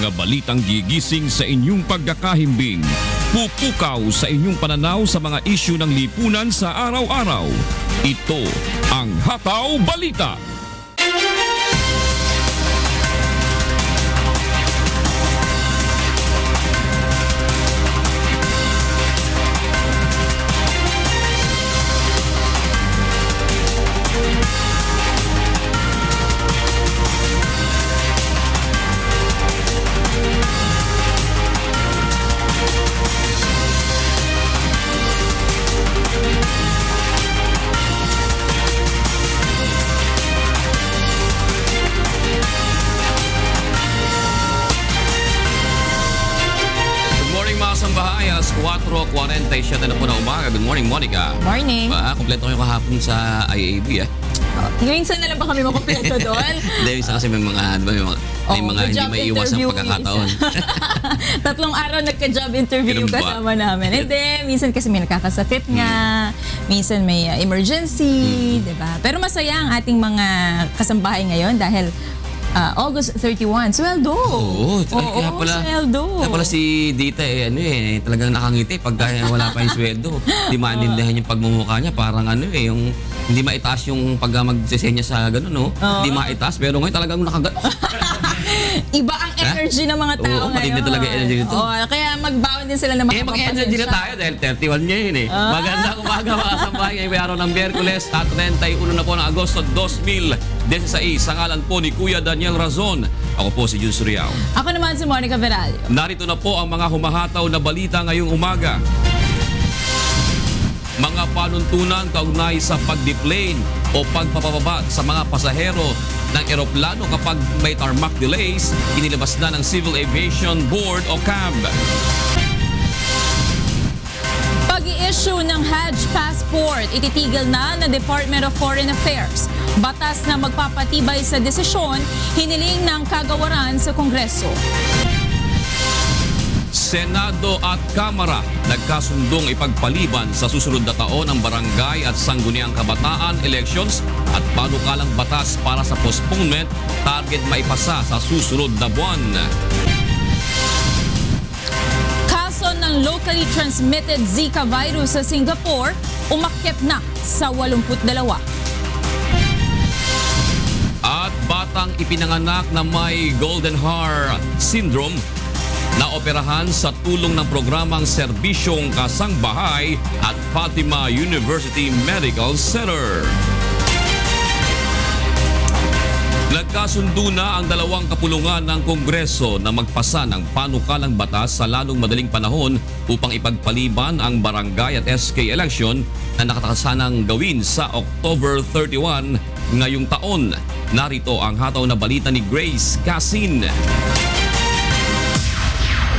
Mga balitang gigising sa inyong pagkakahimbing. Pupukaw sa inyong pananaw sa mga isyu ng lipunan sa araw-araw. Ito ang Hataw Balita. Bahayas, 4:47 na po na umaga. Good morning, Monica. Morning. Kompleto kayo kahapon sa IAB, eh? Minsan na lang ba kami makumpleto doon? Hindi, minsan kasi may mga, di ba, may mga hindi may iwas ang pagkakataon. 3 araw nagka-job interview kasama namin. And then, minsan kasi may nakakasakit nga, minsan may emergency, di ba? Pero masaya ang ating mga kasambahay ngayon dahil August 31, sweldo. Oo, kaya pala, sweldo. Kaya pala si Dita, talagang nakangiti pag wala pa yung sweldo. Di maintindihan yung pagmumukha niya, parang yung hindi maitaas yung pag magsisenya sa gano'n, no? Hindi maitaas, pero ngayon talagang Iba ang energy ng mga tao ngayon. Matindi talaga energy nito. Kaya magbaon din sila ng mga mag-energy na tayo dahil 31 niya yun, eh. Magandang umaga mga kasambahay. Ngayong araw ng Miyerkules, 31 na po ng Agosto 2016. Sa ngalan po ni Kuya Daniel Razon. Ako po si Jun Suriao. Ako naman si Monica Veralio. Narito na po ang mga humahataw na balita ngayong umaga. Mga panuntunan kaugnay sa pagdeplane o pagpapababa sa mga pasahero ng eroplano kapag may tarmac delays, inilabas na ng Civil Aviation Board o CAB. Pag-i-issue ng Hajj passport, ititigil na ng Department of Foreign Affairs. Batas na magpapatibay sa desisyon, hiniling ng kagawaran sa Kongreso. Senado at Kamara nagkasundong ipagpaliban sa susunod na taon ang barangay at sangguniang kabataan elections at panukalang batas para sa postponement, target maipasa sa susunod na buwan. Kaso ng locally transmitted Zika virus sa Singapore, umakyat na sa 82. At batang ipinanganak na may Golden Heart Syndrome na operahan sa tulong ng programang Serbisyong Kasangbahay at Fatima University Medical Center. Nagkasundo na ang dalawang kapulungan ng Kongreso na magpasa ng panukalang batas sa lalong madaling panahon upang ipagpaliban ang barangay at SK election na nakatasanang gawin sa October 31 ngayong taon. Narito ang hataw na balita ni Grace Casin.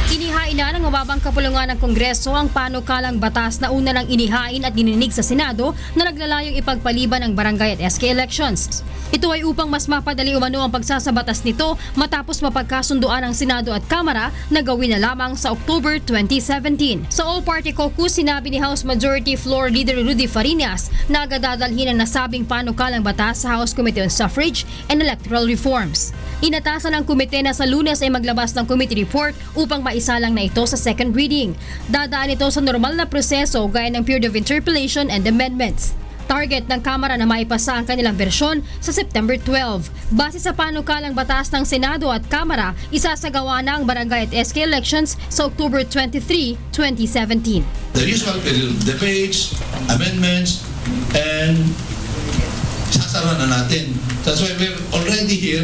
Inihain na ng mababang kapulungan ng Kongreso ang panukalang batas na una lang inihain at dininig sa Senado na naglalayong ipagpaliban ang barangay at SK elections. Ito ay upang mas mapadali umano ang pagsasabatas nito matapos mapagkasunduan ng Senado at Kamara na gawin na lamang sa October 2017. Sa All-Party Caucus, sinabi ni House Majority Floor Leader Rudy Fariñas na agad dadalhin ang nasabing panukalang batas sa House Committee on Suffrage and Electoral Reforms. Inatasan ng komite na sa Lunes ay maglabas ng committee report upang maisalang na ito sa second reading. Dadaan ito sa normal na proseso gaya ng period of interpellation and amendments. Target ng Kamara na maipasa ang kanilang bersyon sa September 12. Base sa panukalang batas ng Senado at Kamara, isasagawa na ang barangay at SK elections sa October 23, 2017. The usual period of debates, amendments, and sasara na natin. That's why we're already here.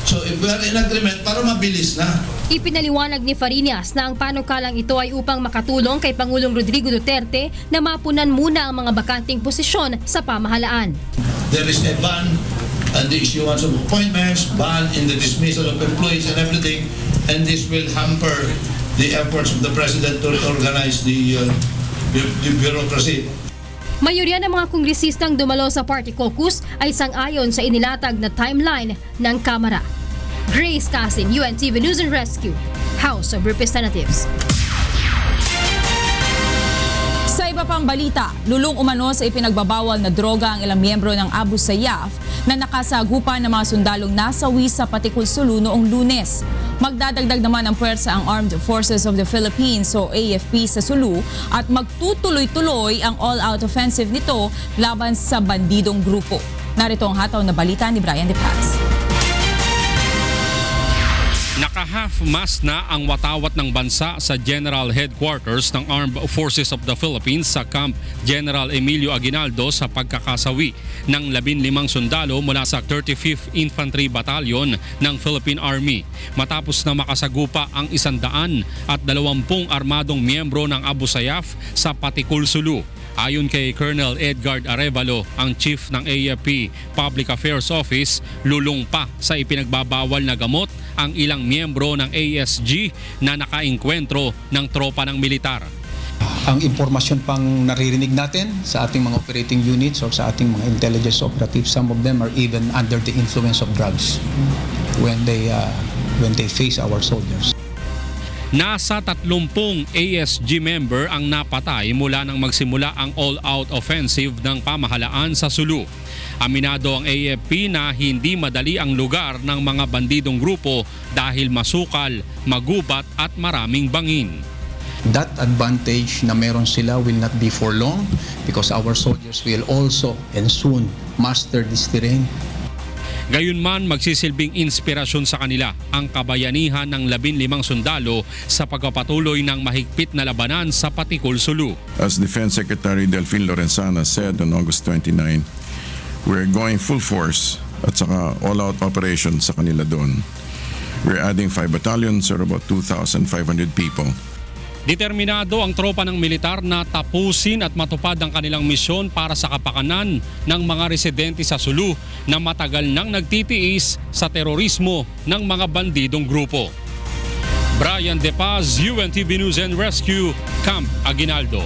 So if we are in agreement, para mabilis na. Ipinaliwanag ni Fariñas na ang panukalang ito ay upang makatulong kay Pangulong Rodrigo Duterte na mapunan muna ang mga bakanting posisyon sa pamahalaan. There is a ban on the issuance of appointments, ban in the dismissal of employees and everything, and this will hamper the efforts of the President to organize the bureaucracy. Mayorya ng mga kongresistang dumalo sa Party Caucus ay sang-ayon sa inilatag na timeline ng Kamara. Grace Casin, UNTV News and Rescue, House of Representatives. Sa iba pang balita, lulong umano sa ipinagbabawal na droga ang ilang miyembro ng Abu Sayyaf na nakasagupan ng mga sundalong nasawi sa Patikul Sulu noong Lunes. Magdadagdag naman ang puwersa ang Armed Forces of the Philippines o AFP sa Sulu at magtutuloy-tuloy ang all-out offensive nito laban sa bandidong grupo. Narito ang hataw na balita ni Brian De Paz. Naka-half-mast na ang watawat ng bansa sa General Headquarters ng Armed Forces of the Philippines sa Camp General Emilio Aguinaldo sa pagkakasawi ng 15 sundalo mula sa 35th Infantry Battalion ng Philippine Army matapos na makasagupa ang 120 armadong miyembro ng Abu Sayyaf sa Patikul, Sulu. Ayon kay Colonel Edgar Arevalo, ang chief ng AFP Public Affairs Office, lulong pa sa ipinagbabawal na gamot ang ilang miyembro ng ASG na nakainkwentro ng tropa ng militar. Ang impormasyon pang naririnig natin sa ating mga operating units o sa ating mga intelligence operatives, some of them are even under the influence of drugs when they face our soldiers. Nasa 30 ASG member ang napatay mula nang magsimula ang all-out offensive ng pamahalaan sa Sulu. Aminado ang AFP na hindi madali ang lugar ng mga bandidong grupo dahil masukal, magubat at maraming bangin. That advantage na meron sila will not be for long because our soldiers will also and soon master this terrain. Gayunman, magsisilbing inspirasyon sa kanila ang kabayanihan ng 15 sundalo sa pagpapatuloy ng mahigpit na labanan sa Patikul, Sulu. As Defense Secretary Delfin Lorenzana said on August 29, we're going full force at saka all-out operation sa kanila doon. We're adding 5 battalions or about 2,500 people. Determinado ang tropa ng militar na tapusin at matupad ang kanilang misyon para sa kapakanan ng mga residente sa Sulu na matagal nang nagtitiis sa terorismo ng mga bandidong grupo. Brian De Paz, UNTV News and Rescue, Camp Aguinaldo.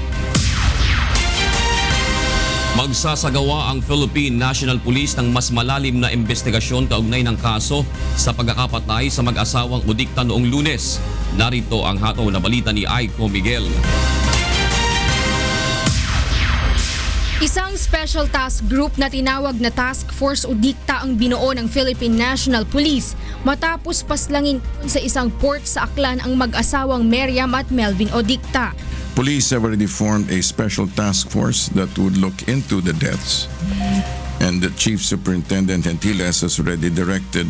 Magsasagawa ang Philippine National Police ng mas malalim na investigasyon kaugnay ng kaso sa pagkakapatay sa mag-asawang Udikta noong Lunes. Narito ang hataw na balita ni Aiko Miguel. Isang special task group na tinawag na Task Force Udikta ang binuo ng Philippine National Police matapos paslangin sa isang port sa Aklan ang mag-asawang Meriam at Melvin Udikta. Police have already formed a special task force that would look into the deaths. And the Chief Superintendent Gentiles has already directed,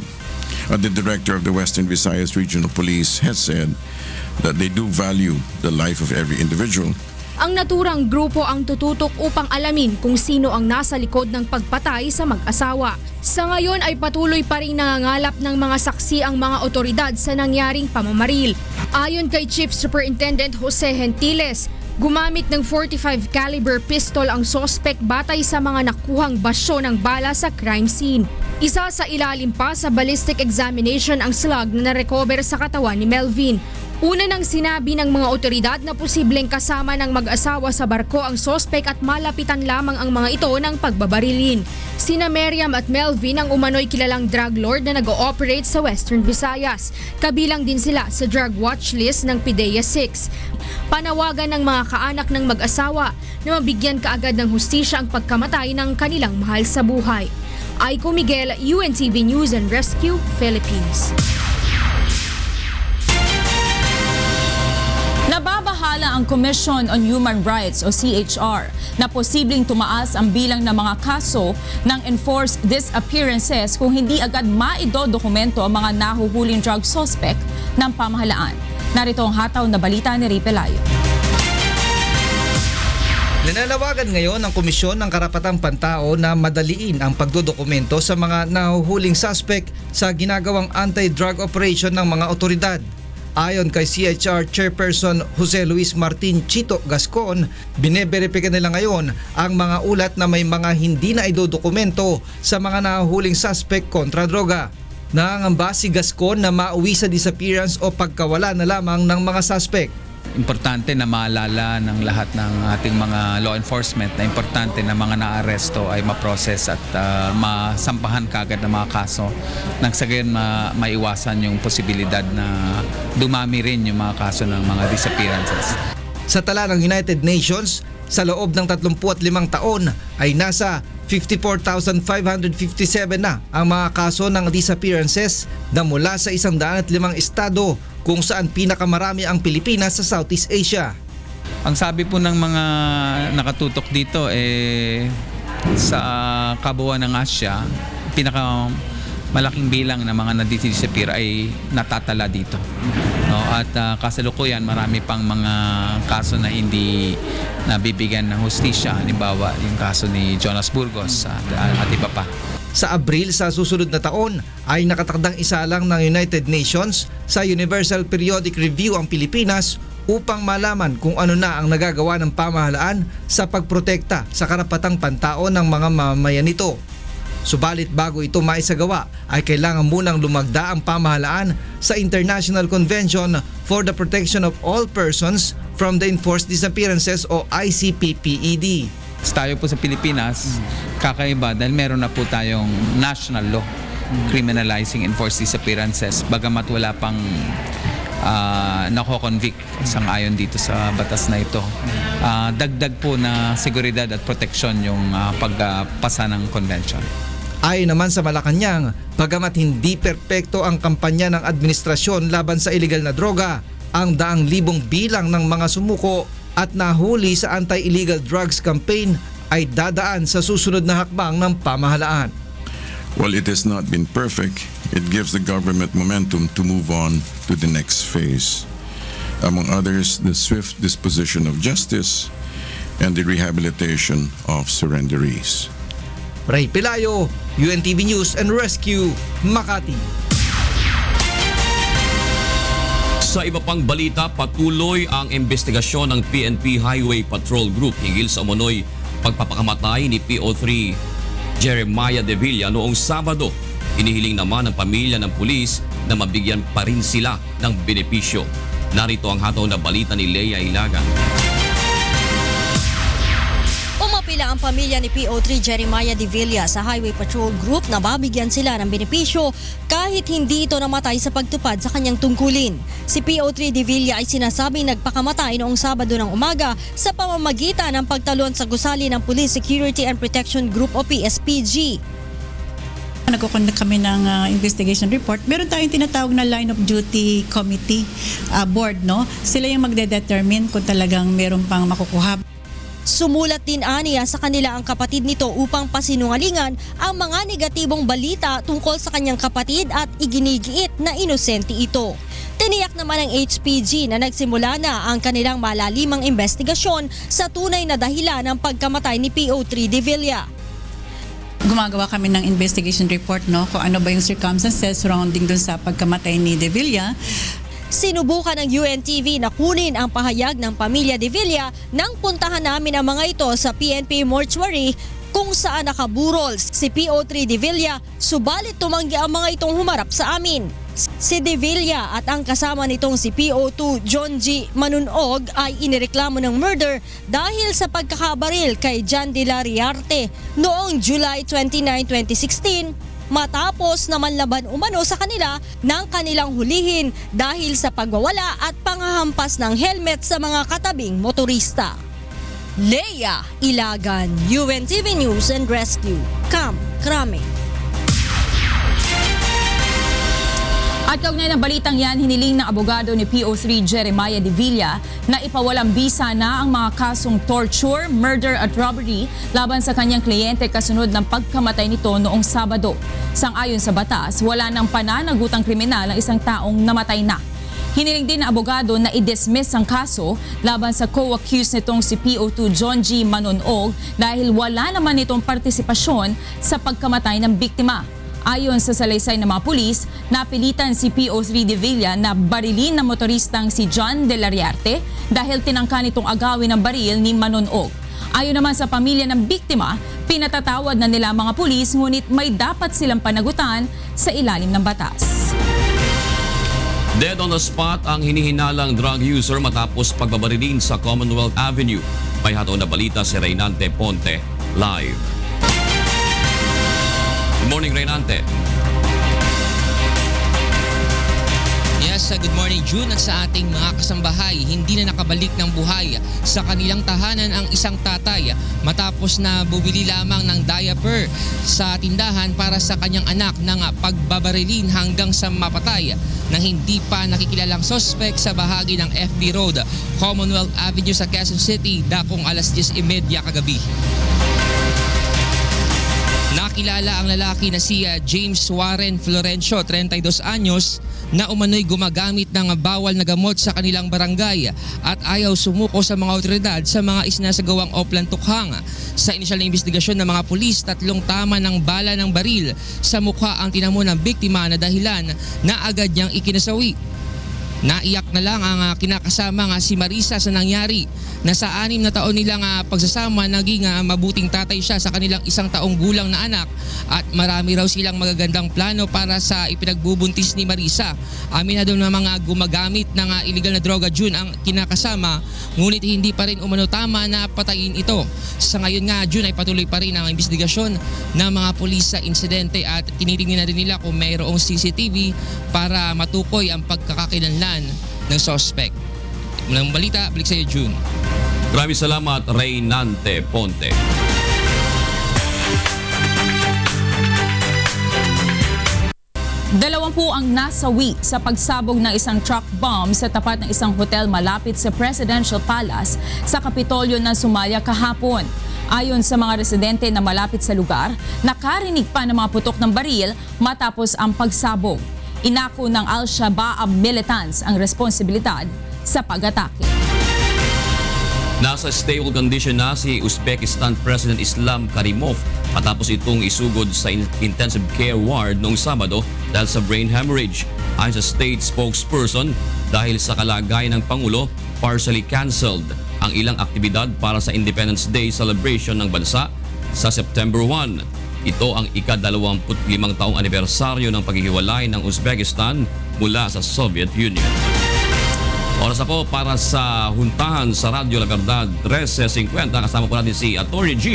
the Director of the Western Visayas Regional Police has said that they do value the life of every individual. Ang naturang grupo ang tututok upang alamin kung sino ang nasa likod ng pagpatay sa mag-asawa. Sa ngayon ay patuloy pa rin nangangalap ng mga saksi ang mga otoridad sa nangyaring pamamaril. Ayon kay Chief Superintendent Jose Gentiles, gumamit ng .45 caliber pistol ang sospek batay sa mga nakuhang basyo ng bala sa crime scene. Isa sa ilalim pa sa ballistic examination ang slug na narecover sa katawan ni Melvin. Una nang sinabi ng mga otoridad na posibleng kasama ng mag-asawa sa barko ang sospek at malapitan lamang ang mga ito ng pagbabarilin. Sina Meriam at Melvin ang umano'y kilalang drug lord na nag-ooperate sa Western Visayas. Kabilang din sila sa drug watch list ng PIDEA 6. Panawagan ng mga kaanak ng mag-asawa na mabigyan kaagad ng hustisya ang pagkamatay ng kanilang mahal sa buhay. Aiko Miguel, UNTV News and Rescue, Philippines. Nababahala ang Commission on Human Rights o CHR na posibleng tumaas ang bilang ng mga kaso ng enforced disappearances kung hindi agad maidodokumento ang mga nahuhuling drug suspect ng pamahalaan. Narito ang hataw na balita ni Ray Pelayo. Nananawagan ngayon ang Komisyon ng Karapatang Pantao na madaliin ang pagdodokumento sa mga nahuhuling suspect sa ginagawang anti-drug operation ng mga otoridad. Ayon kay CHR Chairperson Jose Luis Martin Chito Gascon, bineberipika nila ngayon ang mga ulat na may mga hindi na idodokumento sa mga nahuhuling suspect kontra droga. Nangangamba si Gascon na mauwi sa disappearance o pagkawala na lamang ng mga suspect. Importante na maalala ng lahat ng ating mga law enforcement na importante na mga naaresto ay ma-process at masampahan kagad ng mga kaso nang sa gayon maiwasan yung posibilidad na dumami rin yung mga kaso ng mga disappearances. Sa tala ng United Nations, sa loob ng 35 taon ay nasa 54,557 na ang mga kaso ng disappearances na mula sa 105 estado kung saan pinakamarami ang Pilipinas sa Southeast Asia. Ang sabi po ng mga nakatutok dito sa kabuuan ng Asya, malaking bilang ng mga nadidisappear ay natatala dito. No, at kasalukuyan marami pang mga kaso na hindi nabibigyan ng hustisya. Halimbawa, yung kaso ni Jonas Burgos at iba pa. Sa Abril sa susunod na taon ay nakatakdang isa lang ng United Nations sa Universal Periodic Review ang Pilipinas upang malaman kung ano na ang nagagawa ng pamahalaan sa pagprotekta sa karapatang pantao ng mga mamamayan nito. Subalit bago ito maisagawa ay kailangan munang lumagda ang pamahalaan sa International Convention for the Protection of All Persons from the Enforced Disappearances o ICPPED. Tayo po sa Pilipinas, kakaiba dahil meron na po tayong national law criminalizing enforced disappearances bagamat wala pang nako-convict sang-ayon dito sa batas na ito. Dagdag po na seguridad at proteksyon yung pagpasa ng convention. Ayon naman sa Malacanang, bagamat hindi perpekto ang kampanya ng administrasyon laban sa illegal na droga, ang daang libong bilang ng mga sumuko at nahuli sa anti-illegal drugs campaign ay dadaan sa susunod na hakbang ng pamahalaan. While it has not been perfect, it gives the government momentum to move on to the next phase. Among others, the swift disposition of justice and the rehabilitation of surrenderies. Ray Pelayo, UNTV News and Rescue, Makati. Sa iba pang balita, patuloy ang investigasyon ng PNP Highway Patrol Group hinggil sa umunoy pagpapakamatay ni PO3 Jeremiah De Villa noong Sabado. Inihiling naman ng pamilya ng pulis na mabigyan pa rin sila ng benepisyo. Narito ang hataw na balita ni Leia Ilagan. Umapila ang pamilya ni PO3 Jeremiah De Villa sa Highway Patrol Group na mabigyan sila ng benepisyo kahit hindi ito namatay sa pagtupad sa kanyang tungkulin. Si PO3 De Villa ay sinasabing nagpakamatay noong Sabado ng umaga sa pamamagitan ng pagtalon sa gusali ng Police Security and Protection Group o PSPG. Nagkukonduct kami ng investigation report. Meron tayong tinatawag na line of duty committee board, no? Sila yung magde-determine kung talagang meron pang makukuha. Sumulat din aniya sa kanila ang kapatid nito upang pasinungalingan ang mga negatibong balita tungkol sa kanyang kapatid at iginigiit na inosente ito. Tiniyak naman ng HPG na nagsimula na ang kanilang malalimang investigasyon sa tunay na dahilan ng pagkamatay ni PO3 De Villa. Gumagawa kami ng investigation report, no, kung ano ba yung circumstances surrounding dun sa pagkamatay ni De Villa. Sinubukan ng UNTV na kunin ang pahayag ng pamilya De Villa nang puntahan namin ang mga ito sa PNP mortuary kung saan nakaburol si PO3 De Villa, subalit tumanggi ang mga itong humarap sa amin. Si De Villa at ang kasama nitong si PO2 John G. Manunog ay inireklamo ng murder dahil sa pagkakabaril kay John De La Riarte noong July 29, 2016 matapos naman laban umano sa kanila ng kanilang hulihin dahil sa pagwawala at panghahampas ng helmet sa mga katabing motorista. Leia Ilagan, UNTV News and Rescue, Camp Crame. At kaugnay ng balitang yan, hiniling ng abogado ni PO3 Jeremiah De Villa na ipawalang bisa na ang mga kasong torture, murder at robbery laban sa kanyang kliyente kasunod ng pagkamatay nito noong Sabado. Sang-ayon sa batas, wala ng pananagutang kriminal ang isang taong namatay na. Hiniling din ng abogado na i-dismiss ang kaso laban sa co-accused nitong si PO2 John G. Manunog dahil wala naman itong partisipasyon sa pagkamatay ng biktima. Ayon sa salaysay ng mga pulis, napilitan si PO3 De Villa na barilin ng motoristang si John De La Riarte dahil tinangka nitong agawin ng baril ni Manunog. Ayon naman sa pamilya ng biktima, pinatatawad na nila mga pulis ngunit may dapat silang panagutan sa ilalim ng batas. Dead on the spot ang hinihinalang drug user matapos pagbabarilin sa Commonwealth Avenue. May hataw na balita si Reynante Ponte, live. Good morning, Reynante. Yes, sa Good Morning June at sa ating mga kasambahay. Hindi na nakabalik ng buhay sa kanilang tahanan ang isang tatay matapos na bumili lamang ng diaper sa tindahan para sa kanyang anak ng pagbabarilin hanggang sa mapatay na hindi pa nakikilalang sospek sa bahagi ng FB Road, Commonwealth Avenue sa Quezon City dakong alas 10:30 kagabi. Nakilala ang lalaki na si James Warren Florencio, 32 anyos, na umano'y gumagamit ng bawal na gamot sa kanilang barangay at ayaw sumuko sa mga otoridad sa mga isinasagawang oplan tukhang. Sa inisyal na investigasyon ng mga pulis, 3 tama ng bala ng baril sa mukha ang tinamo ng biktima na dahilan na agad niyang ikinasawi. Naiyak na lang ang kinakasama si Marisa sa nangyari na sa 6 na taon nilang pagsasama naging mabuting tatay siya sa kanilang 1 taong gulang na anak at marami raw silang magagandang plano para sa ipinagbubuntis ni Marisa. Aminado na mga gumagamit ng illegal na droga June ang kinakasama, ngunit hindi pa rin umano tama na patayin ito. Sa ngayon nga June ay patuloy pa rin ang investigasyon ng mga pulis sa insidente at tinitingnan na rin nila kung mayroong CCTV para matukoy ang pagkakakilanlan ng suspect. Mulang balita, balik sa iyo June. Maraming salamat, Reynante Ponte. Dalawampu ang nasawi sa pagsabog ng isang truck bomb sa tapat ng isang hotel malapit sa Presidential Palace sa Kapitolyo ng Somalia kahapon. Ayon sa mga residente na malapit sa lugar, nakarinig pa ng mga putok ng baril matapos ang pagsabog. Inako ng Al-Shabaab militants ang responsibilidad sa pag-atake. Nasa stable condition na si Uzbekistan President Islam Karimov matapos itong isugod sa intensive care ward noong Sabado dahil sa brain hemorrhage. Ayon sa state spokesperson, dahil sa kalagayan ng Pangulo, partially cancelled ang ilang aktibidad para sa Independence Day celebration ng bansa sa September 1. Ito ang ika-25 taong anibersaryo ng paghihiwalay ng Uzbekistan mula sa Soviet Union. Oras ako para sa huntahan sa Radyo La Verdad 13:50. Kasama po natin si Atty. G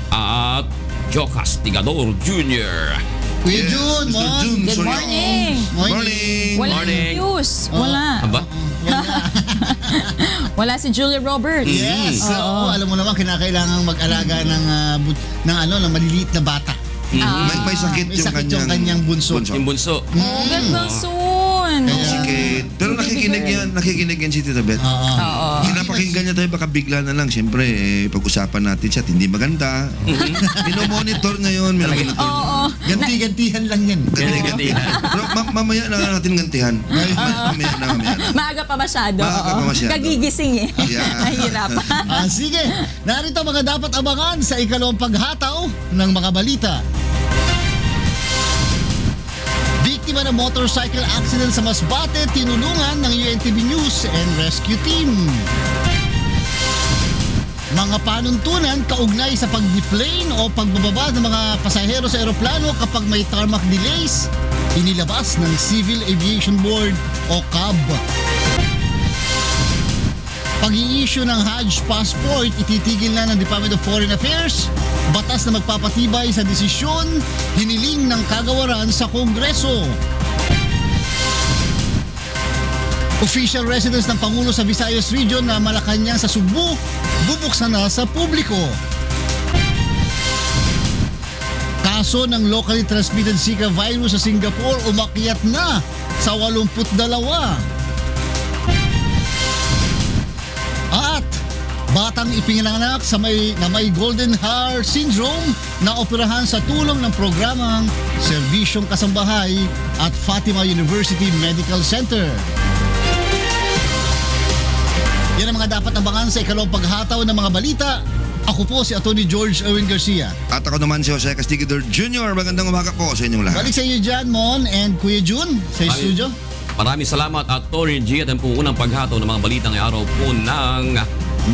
at Joe Castigador Jr. Kuya June, Mr. June, Good sorry. morning! Morning! Walang news. Wala. Aba? Wala si Julia Roberts. Yes. Oo, alam mo naman kinakailangan mag-alaga ng maliliit na bata. May sakit yung kanyang bunso. Yung bunso. Ganda soon. Sikit. Pero nakikinig yan si Tita Beth. Pinapakinggan niya tayo, baka bigla na lang. Siyempre, pag-usapan natin siya, hindi maganda. Minomonitor niya yun. Ganti-gantihan lang yan. Ganti-gantihan. Pero mamaya na natin gantihan. Mamaya na. Maaga pa masyado. Kagigising eh. Yeah. Nahihirap. Sige, narito mga dapat abangan sa ikalawang paghataw ng mga balita. Biktima ng motorcycle accident sa Masbate, tinulungan ng UNTV News and Rescue Team. Mga panuntunan kaugnay sa pag-deplane o pagbababa ng mga pasahero sa eroplano kapag may tarmac delays, inilabas ng Civil Aviation Board o CAB. Pag-i-issue ng Hajj passport, ititigil na ng Department of Foreign Affairs. Batas na magpapatibay sa desisyon, hiniling ng kagawaran sa Kongreso. Official residence ng Pangulo sa Visayas Region na Malacanang sa Cebu, bubuksan na sa publiko. Kaso ng locally transmitted Zika virus sa Singapore umakyat na sa 82. At batang ipinanganak na may Golden Heart Syndrome na operahan sa tulong ng programang Serbisyong Kasambahay at Fatima University Medical Center. Yan ang mga dapat abangan sa ikalawang paghataw ng mga balita. Ako po si Atty. George Erwin Garcia. At ako naman si Jose Castigador Jr. Magandang umaga po sa inyong lahat. Balik sa iyo dyan, Mon and Kuya June sa studio. Maraming salamat at Atty. G at ang unang paghataw ng mga balita ngayong araw po ng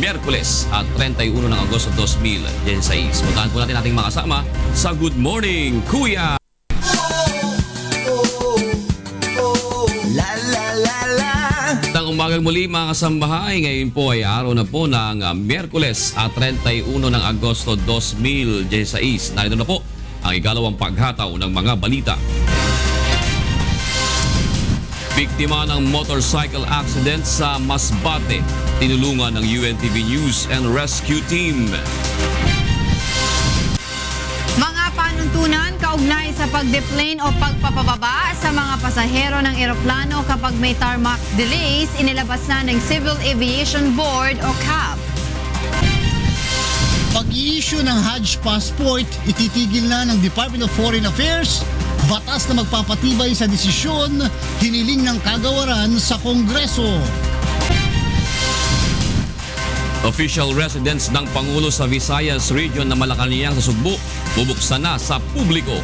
Miyerkules at 31 ng Agosto 2016. Puntahan po natin ating mga kasama sa Good Morning, Kuya! Magandang umagang muli mga kasambahay. Ngayon po ay araw na po ng Miyerkules at 31 ng Agosto 2016. Narito na po ang ikalawang paghataw ng mga balita. Biktima ng motorcycle accident sa Masbate, tinulungan ng UNTV News and Rescue Team. Mga panuntunan kaugnay sa pagdeplane o pagpapababa sa mga pasahero ng eroplano kapag may tarmac delays, inilabas na ng Civil Aviation Board o CAB. Pag-i-issue ng Hajj passport, ititigil na ng Department of Foreign Affairs. Batas na magpapatibay sa desisyon, hiniling ng kagawaran sa Kongreso. Official residence ng Pangulo sa Visayas Region na Malacanang sa Sugbo, bubuksan na sa publiko.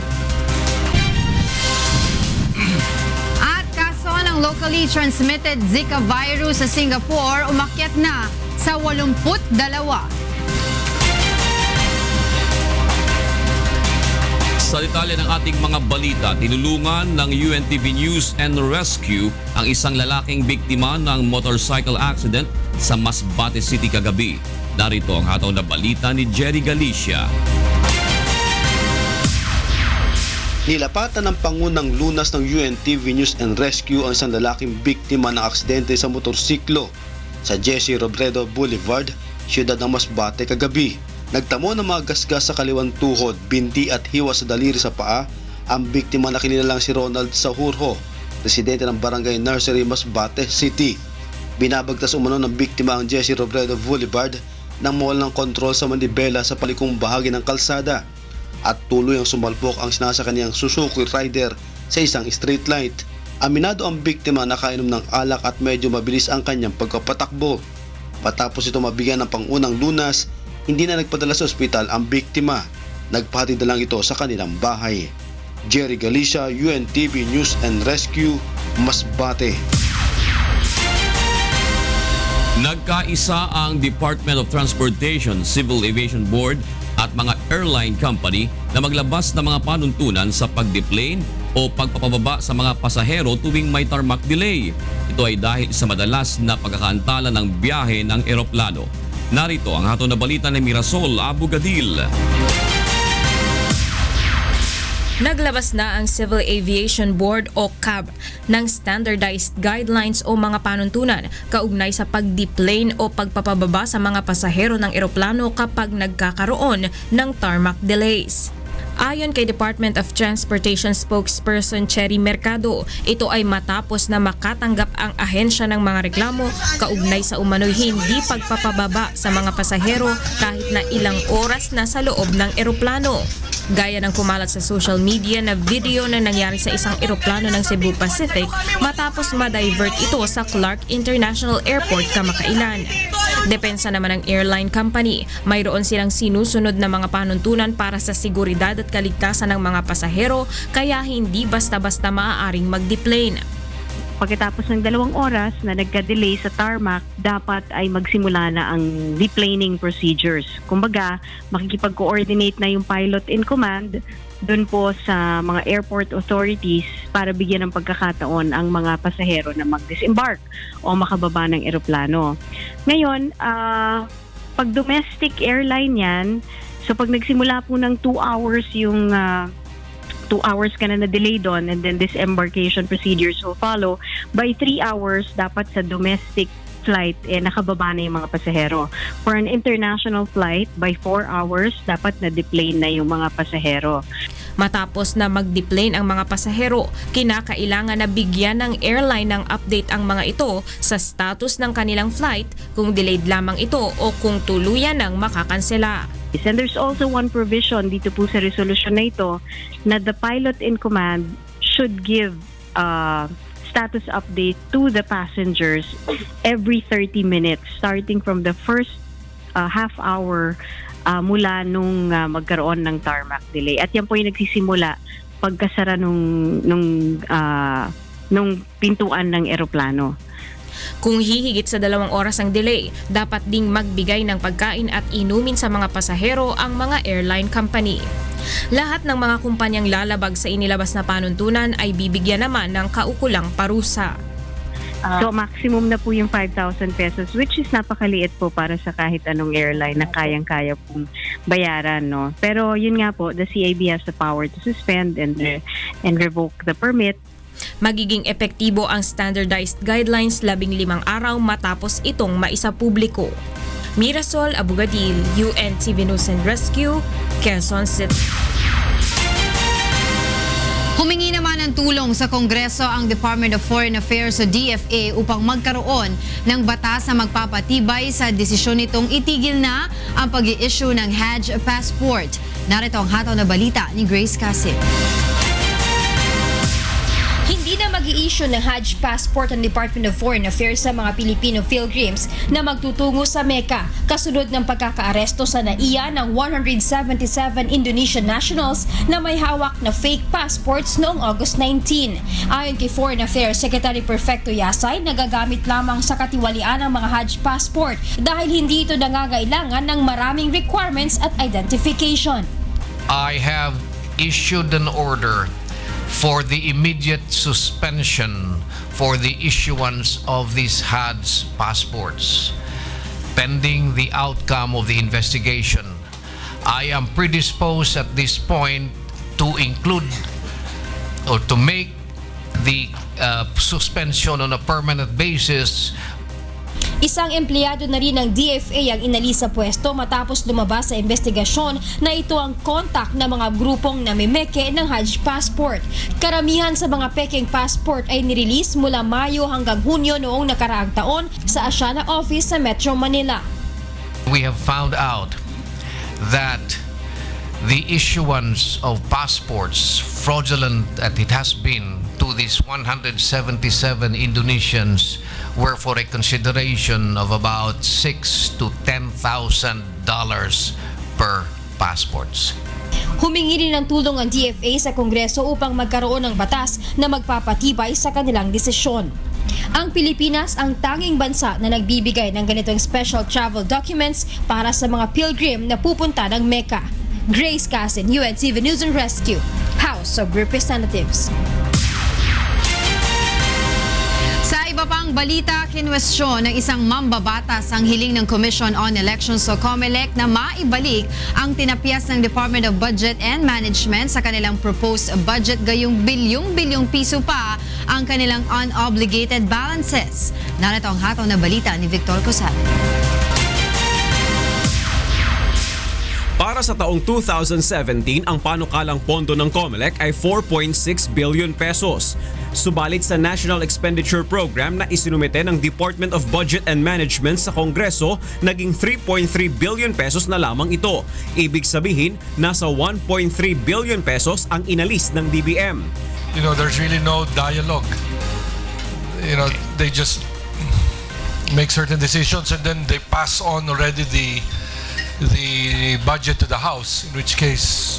At kaso ng locally transmitted Zika virus sa Singapore umakyat na sa 82. Sa detalye ng ating mga balita, tinulungan ng UNTV News and Rescue ang isang lalaking biktima ng motorcycle accident sa Masbate City kagabi. Narito ang hataw na balita ni Jerry Galicia. Nilapatan ng Pangunang Lunas ng UNTV News and Rescue ang isang lalaking biktima ng aksidente sa motorsiklo sa Jesse Robredo Boulevard, siyudad ng Masbate kagabi. Nagtamo ng mga gasgas sa kaliwang tuhod, binti at hiwa sa daliri sa paa ang biktima na kinilalang si Ronald Sahurho, residente ng Barangay Nursery, Masbate City. Binabagtas umano ng biktima ang Jesse Robredo Boulevard nang mawala ng kontrol sa manibela sa palikong bahagi ng kalsada at tuloy ang sumalpok ang sinasakanyang Suzuki Rider sa isang street light. Aminado ang biktima na nakainom ng alak at medyo mabilis ang kanyang pagkapatakbo. Patapos ito mabigyan ng Pangunang Lunas, hindi na nagpadala sa ospital ang biktima. Nagpahatid na lang ito sa kanilang bahay. Jerry Galicia, UNTV News and Rescue, Masbate. Nagkaisa ang Department of Transportation, Civil Aviation Board at mga airline company na maglabas ng mga panuntunan sa pagdeplane o pagpapababa sa mga pasahero tuwing may tarmac delay. Ito ay dahil sa madalas na pagkakaantala ng biyahe ng eroplano. Narito ang hatol na balita ni Mirasol Abugadil. Naglabas na ang Civil Aviation Board o CAB ng standardized guidelines o mga panuntunan kaugnay sa pagdeplane o pagpapababa sa mga pasahero ng eroplano kapag nagkakaroon ng tarmac delays. Ayon kay Department of Transportation spokesperson Cherry Mercado, ito ay matapos na makatanggap ang ahensya ng mga reklamo kaugnay sa umano'y hindi pagpapababa sa mga pasahero kahit na ilang oras na sa loob ng eroplano. Gaya ng kumalat sa social media na video na nangyari sa isang eroplano ng Cebu Pacific matapos ma-divert ito sa Clark International Airport kamakailan. Depensa naman ng airline company, mayroon silang sinusunod na mga panuntunan para sa seguridad at kaligtasan ng mga pasahero kaya hindi basta-basta maaaring mag-deplane. Pagkatapos ng 2 oras na nagka-delay sa tarmac, dapat ay magsimula na ang deplaning procedures. Kumbaga, makikipag-coordinate na yung pilot in command doon po sa mga airport authorities para bigyan ng pagkakataon ang mga pasahero na mag-disembark o makababa ng eroplano. Ngayon, pag domestic airline yan, so pag nagsimula po ng 2 hours yung 2 hours ka na na-delay doon and then disembarkation procedures will follow. By 3 hours, dapat sa domestic flight, nakababa na yung mga pasahero. For an international flight, by 4 hours, dapat na-deplane na yung mga pasahero. Matapos na mag-deplane ang mga pasahero, kinakailangan na bigyan ng airline ng update ang mga ito sa status ng kanilang flight kung delayed lamang ito o kung tuluyan ng makakansela. And there's also one provision dito po sa resolution na ito na the pilot in command should give status update to the passengers every 30 minutes starting from the first half hour mula nung magkaroon ng tarmac delay. At yan po yung nagsisimula pagkasara nung pintuan ng eroplano. Kung hihigit sa 2 oras ang delay, dapat ding magbigay ng pagkain at inumin sa mga pasahero ang mga airline company. Lahat ng mga kumpanyang lalabag sa inilabas na panuntunan ay bibigyan naman ng kaukulang parusa. So maximum na po yung 5,000 pesos, which is napakaliit po para sa kahit anong airline na kayang-kaya pong bayaran, no? Pero yun nga po, the CAB has the power to suspend and revoke the permit. Magiging epektibo ang standardized guidelines 15 araw matapos itong maisapubliko. Mirasol Abugadil, UNTV News and Rescue, Quezon City. Humingi naman ng tulong sa Kongreso ang Department of Foreign Affairs o DFA upang magkaroon ng batas na magpapatibay sa desisyon nitong itigil na ang pag-i-issue ng Hajj passport. Narito ang hataw na balita ni Grace Casim. Hindi na mag-i-issue ng Hajj passport ang Department of Foreign Affairs sa mga Pilipino pilgrims na magtutungo sa Mecca kasunod ng pagkakaaresto sa NAIA ng 177 Indonesian nationals na may hawak na fake passports noong August 19. Ayon kay Foreign Affairs Secretary Perfecto Yasay, nagagamit lamang sa katiwalian ang mga Hajj passport dahil hindi ito nangangailangan ng maraming requirements at identification. I have issued an order for the immediate suspension for the issuance of these Hajj passports. Pending the outcome of the investigation, I am predisposed at this point to include or to make the suspension on a permanent basis. Isang empleyado na rin ng DFA ang inalis sa pwesto matapos lumabas sa investigasyon na ito ang kontak ng mga grupong namimeke ng Hajj passport. Karamihan sa mga peking passport ay nirelease mula Mayo hanggang Hunyo noong nakaraang taon sa Asiana office sa Metro Manila. We have found out that the issuance of passports, fraudulent that it has been to these 177 Indonesians, were for a consideration of about $6,000 to $10,000 per passports. Humingi rin ng tulong ang DFA sa Kongreso upang magkaroon ng batas na magpapatibay sa kanilang desisyon. Ang Pilipinas ang tanging bansa na nagbibigay ng ganitong special travel documents para sa mga pilgrim na pupunta ng Mecca. Grace Casin, UNTV News and Rescue, House of Representatives. Sa iba pang balita, kinwestiyon ng isang mambabatas ang hiling ng Commission on Elections o COMELEC na maibalik ang tinapyas ng Department of Budget and Management sa kanilang proposed budget gayong bilyong-bilyong piso pa ang kanilang unobligated balances. Narito ang hataw na balita ni Victor Cosal. Para sa taong 2017, ang panukalang pondo ng COMELEC ay 4.6 billion pesos. Subalit sa National Expenditure Program na isinumite ng Department of Budget and Management sa Kongreso, naging 3.3 billion pesos na lamang ito. Ibig sabihin, nasa 1.3 billion pesos ang inalis ng DBM. You know, there's really no dialogue. You know, they just make certain decisions and then they pass on already the budget to the House, in which case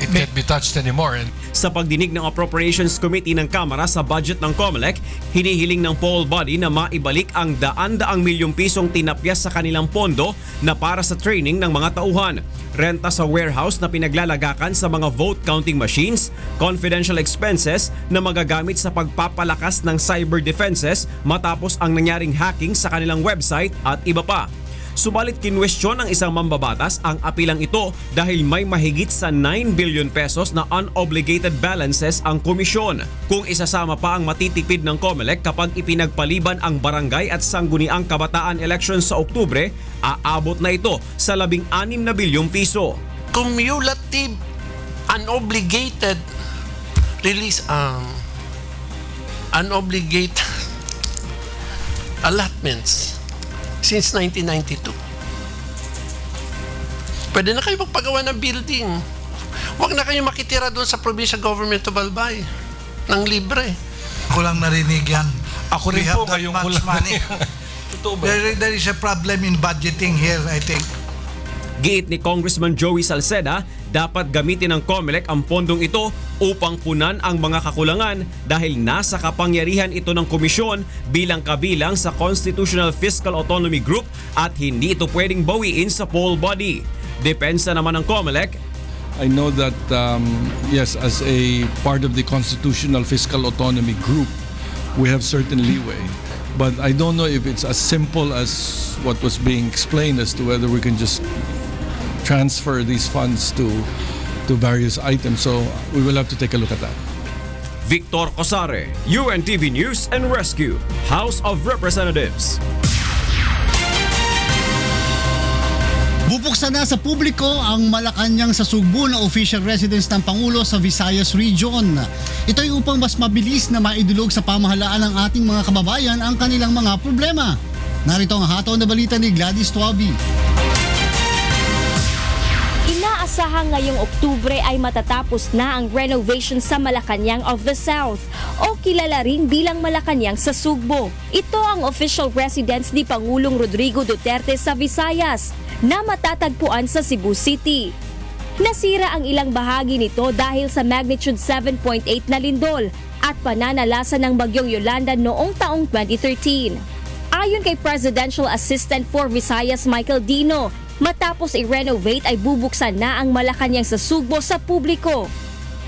it can't be touched anymore. Sa pagdinig ng Appropriations Committee ng Kamara sa budget ng COMELEC, hinihiling ng poll body na maibalik ang daan-daang milyong pisong tinapyas sa kanilang pondo na para sa training ng mga tauhan, renta sa warehouse na pinaglalagakan sa mga vote counting machines, confidential expenses na magagamit sa pagpapalakas ng cyber defenses matapos ang nangyaring hacking sa kanilang website at iba pa. Subalit kinwestiyon ng isang mambabatas ang apilang ito dahil may mahigit sa 9 billion pesos na unobligated balances ang komisyon. Kung isasama pa ang matitipid ng COMELEC kapag ipinagpaliban ang barangay at sangguniang kabataan elections sa Oktubre, aabot na ito sa 16 na bilyong piso. Cumulative unobligated release unobligated allotments since 1992. Pwede na kayo magpagawa ng building. Huwag na kayo makitira doon sa provincial government of Albay ng libre. Ako lang narinig yan. Ako rin po ngayong money. There is a problem in budgeting here, I think. Giit ni Congressman Joey Salceda, dapat gamitin ng COMELEC ang pondong ito upang punan ang mga kakulangan dahil nasa kapangyarihan ito ng komisyon bilang kabilang sa Constitutional Fiscal Autonomy Group at hindi ito pwedeng bawiin sa poll body. Depensa naman ng COMELEC, I know that, yes, as a part of the Constitutional Fiscal Autonomy Group, we have certain leeway. But I don't know if it's as simple as what was being explained as to whether we can just transfer these funds to various items. So we will have to take a look at that. Victor Cosare, UNTV News and Rescue, House of Representatives. Bubuksan na sa publiko ang Malacanang sa Sugbo na official residence ng Pangulo sa Visayas Region. Ito ay upang mas mabilis na maidulog sa pamahalaan ng ating mga kababayan ang kanilang mga problema. Narito ang hataw na balita ni Gladys Tuabi. Inaasahang ngayong Oktubre ay matatapos na ang renovation sa Malacanang of the South o kilala rin bilang Malacanang sa Sugbo. Ito ang official residence ni Pangulong Rodrigo Duterte sa Visayas na matatagpuan sa Cebu City. Nasira ang ilang bahagi nito dahil sa magnitude 7.8 na lindol at pananalasa ng bagyong Yolanda noong taong 2013. Ayon kay Presidential Assistant for Visayas Michael Dino, matapos i-renovate ay bubuksan na ang Malacanang sa Sugbo sa publiko.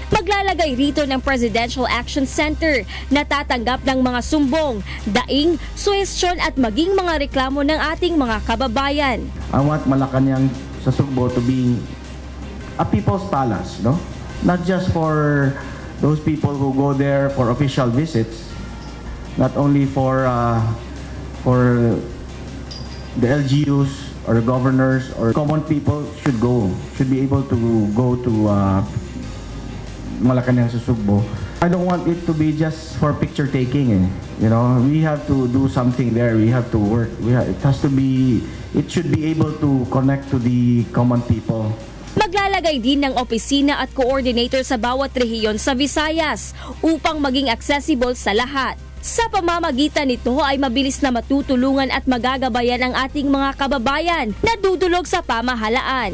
Maglalagay rito ng Presidential Action Center na tatanggap ng mga sumbong, daing, suhestyon at maging mga reklamo ng ating mga kababayan. I want Malacanang sa Sugbo to be a people's palace, no? Not just for those people who go there for official visits, not only for the LGUs or the governors or common people should be able to go to Malacanang sa Sugbo. I don't want it to be just for picture taking. You know, we have to do something there. We have to work. It should be able to connect to the common people. Maglalagay din ng opisina at coordinator sa bawat rehiyon sa Visayas upang maging accessible sa lahat. Sa pamamagitan nito ay mabilis na matutulungan at magagabayan ang ating mga kababayan na dudulog sa pamahalaan.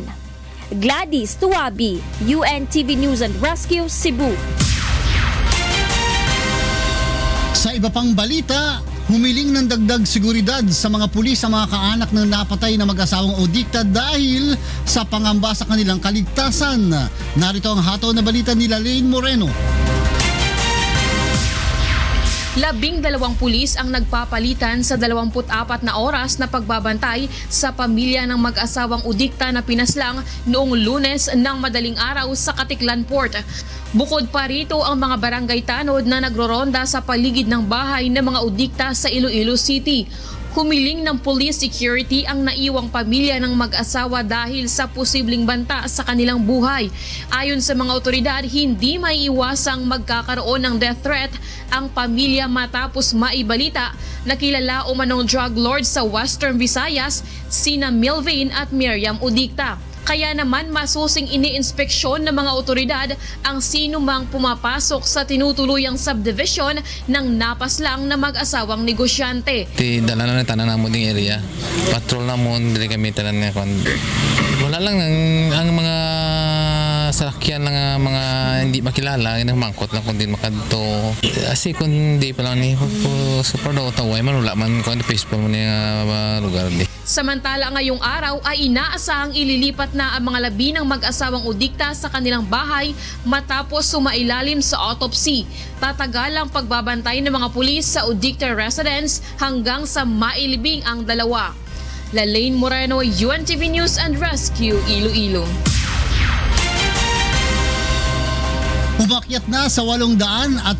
Gladys Tuabi, UNTV News and Rescue, Cebu. Sa iba pang balita, humiling ng dagdag seguridad sa mga pulis sa mga kaanak ng napatay na mag-asawang Odikta dahil sa pangamba sa kanilang kaligtasan. Narito ang hataw na balita ni Lalaine Moreno. 12 pulis ang nagpapalitan sa 24 na oras na pagbabantay sa pamilya ng mag-asawang Odikta na pinaslang noong Lunes ng madaling araw sa Katiklan Port. Bukod pa rito ang mga barangay tanod na nagroronda sa paligid ng bahay ng mga Odikta sa Iloilo City. Humiling ng police security ang naiwang pamilya ng mag-asawa dahil sa posibleng banta sa kanilang buhay. Ayon sa mga otoridad, hindi maiiwasang magkakaroon ng death threat ang pamilya matapos maibalita na kilala umanong drug lord sa Western Visayas sina Milvain at Miriam Odikta. Kaya naman masusing iniinspeksyon ng mga otoridad ang sino mang pumapasok sa tinutuluyang subdivision ng napaslang na mag-asawang negosyante. Dala na tanan na mo ding area. Patrol na mo dili kami tanan nga kon. Wala lang ang mga salakyan lang mga hindi makilala nang mangkot lang kundi makadto. Asi kun di pa lang ni super do taway man wala man kon Facebook mo ni lugar di. Samantala ngayong araw ay inaasahang ililipat na ang mga labi ng mag-asawang Odikta sa kanilang bahay matapos sumailalim sa autopsy. Tatagal ang pagbabantay ng mga pulis sa Odikta residence hanggang sa mailibing ang dalawa. Lalaine Moreno, UNTV News and Rescue, Iloilo. Umakyat na sa 875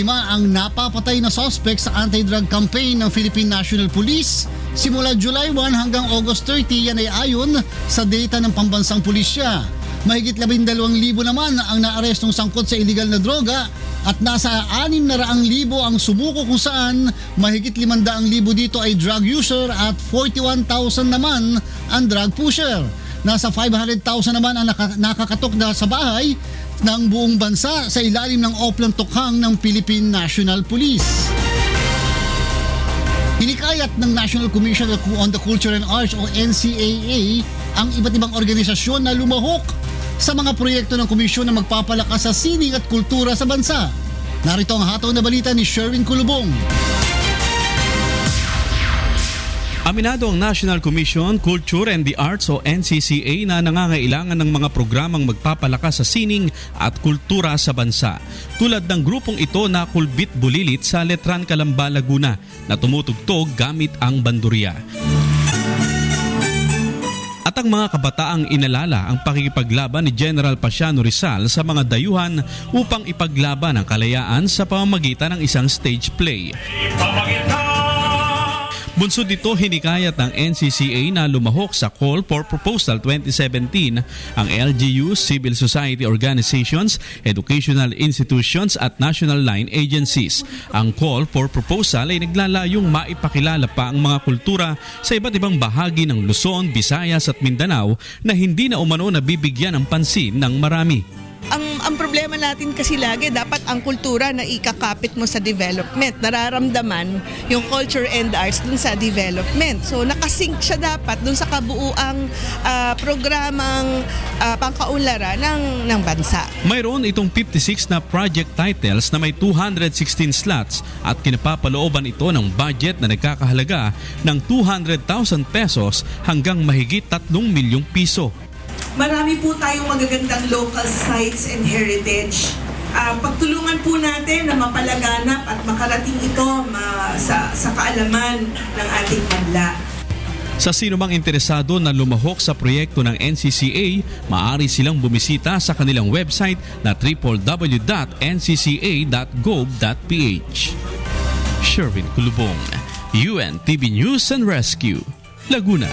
ang napapatay na suspect sa anti-drug campaign ng Philippine National Police simula July 1 hanggang August 30. Yan ay ayon sa data ng pambansang pulisya. Mahigit 12,000 naman ang naarestong sangkot sa iligal na droga at nasa 600,000 ang sumuko kung saan mahigit 500,000 dito ay drug user at 41,000 naman ang drug pusher. Nasa 500,000 naman ang nakakatok na sa bahay ng buong bansa sa ilalim ng oplang tukhang ng Philippine National Police. Hinikayat ng National Commission on the Culture and Arts o NCAA ang iba't ibang organisasyon na lumahok sa mga proyekto ng komisyon na magpapalakas sa sining at kultura sa bansa. Narito ang hataw na balita ni Sherwin Kulubong. Aminado ang National Commission, Culture and the Arts o NCCA na nangangailangan ng mga programang magpapalakas sa sining at kultura sa bansa. Tulad ng grupong ito na Kulbit Bulilit sa Letran, Calamba, Laguna na tumutugtog gamit ang bandurya. At At ang mga kabataang inalala ang pakikipaglaban ni General Pasiano Rizal sa mga dayuhan upang ipaglaban ang kalayaan sa pamamagitan ng isang stage play. Bunsod dito, hinikayat ng NCCA na lumahok sa Call for Proposal 2017 ang LGUs, civil society organizations, educational institutions at national line agencies. Ang Call for Proposal ay naglalayong maipakilala pa ang mga kultura sa iba't ibang bahagi ng Luzon, Visayas at Mindanao na hindi na umano nabibigyan ng pansin ng marami. Ang problema natin kasi lagi, dapat ang kultura na ikakapit mo sa development. Nararamdaman yung culture and arts dun sa development. So nakasync siya dapat dun sa kabuuang programang pangkaunlaran ng bansa. Mayroon itong 56 na project titles na may 216 slots at kinapapalooban ito ng budget na nagkakahalaga ng 200,000 pesos hanggang mahigit 3 milyong piso. Marami po tayong magagandang local sites and heritage. Pagtulungan po natin na mapalaganap at makarating ito sa kaalaman ng ating banla. Sa sino mang interesado na lumahok sa proyekto ng NCCA, maaari silang bumisita sa kanilang website na www.ncca.gov.ph. Sherwin Kulubong, UNTV News and Rescue, Laguna.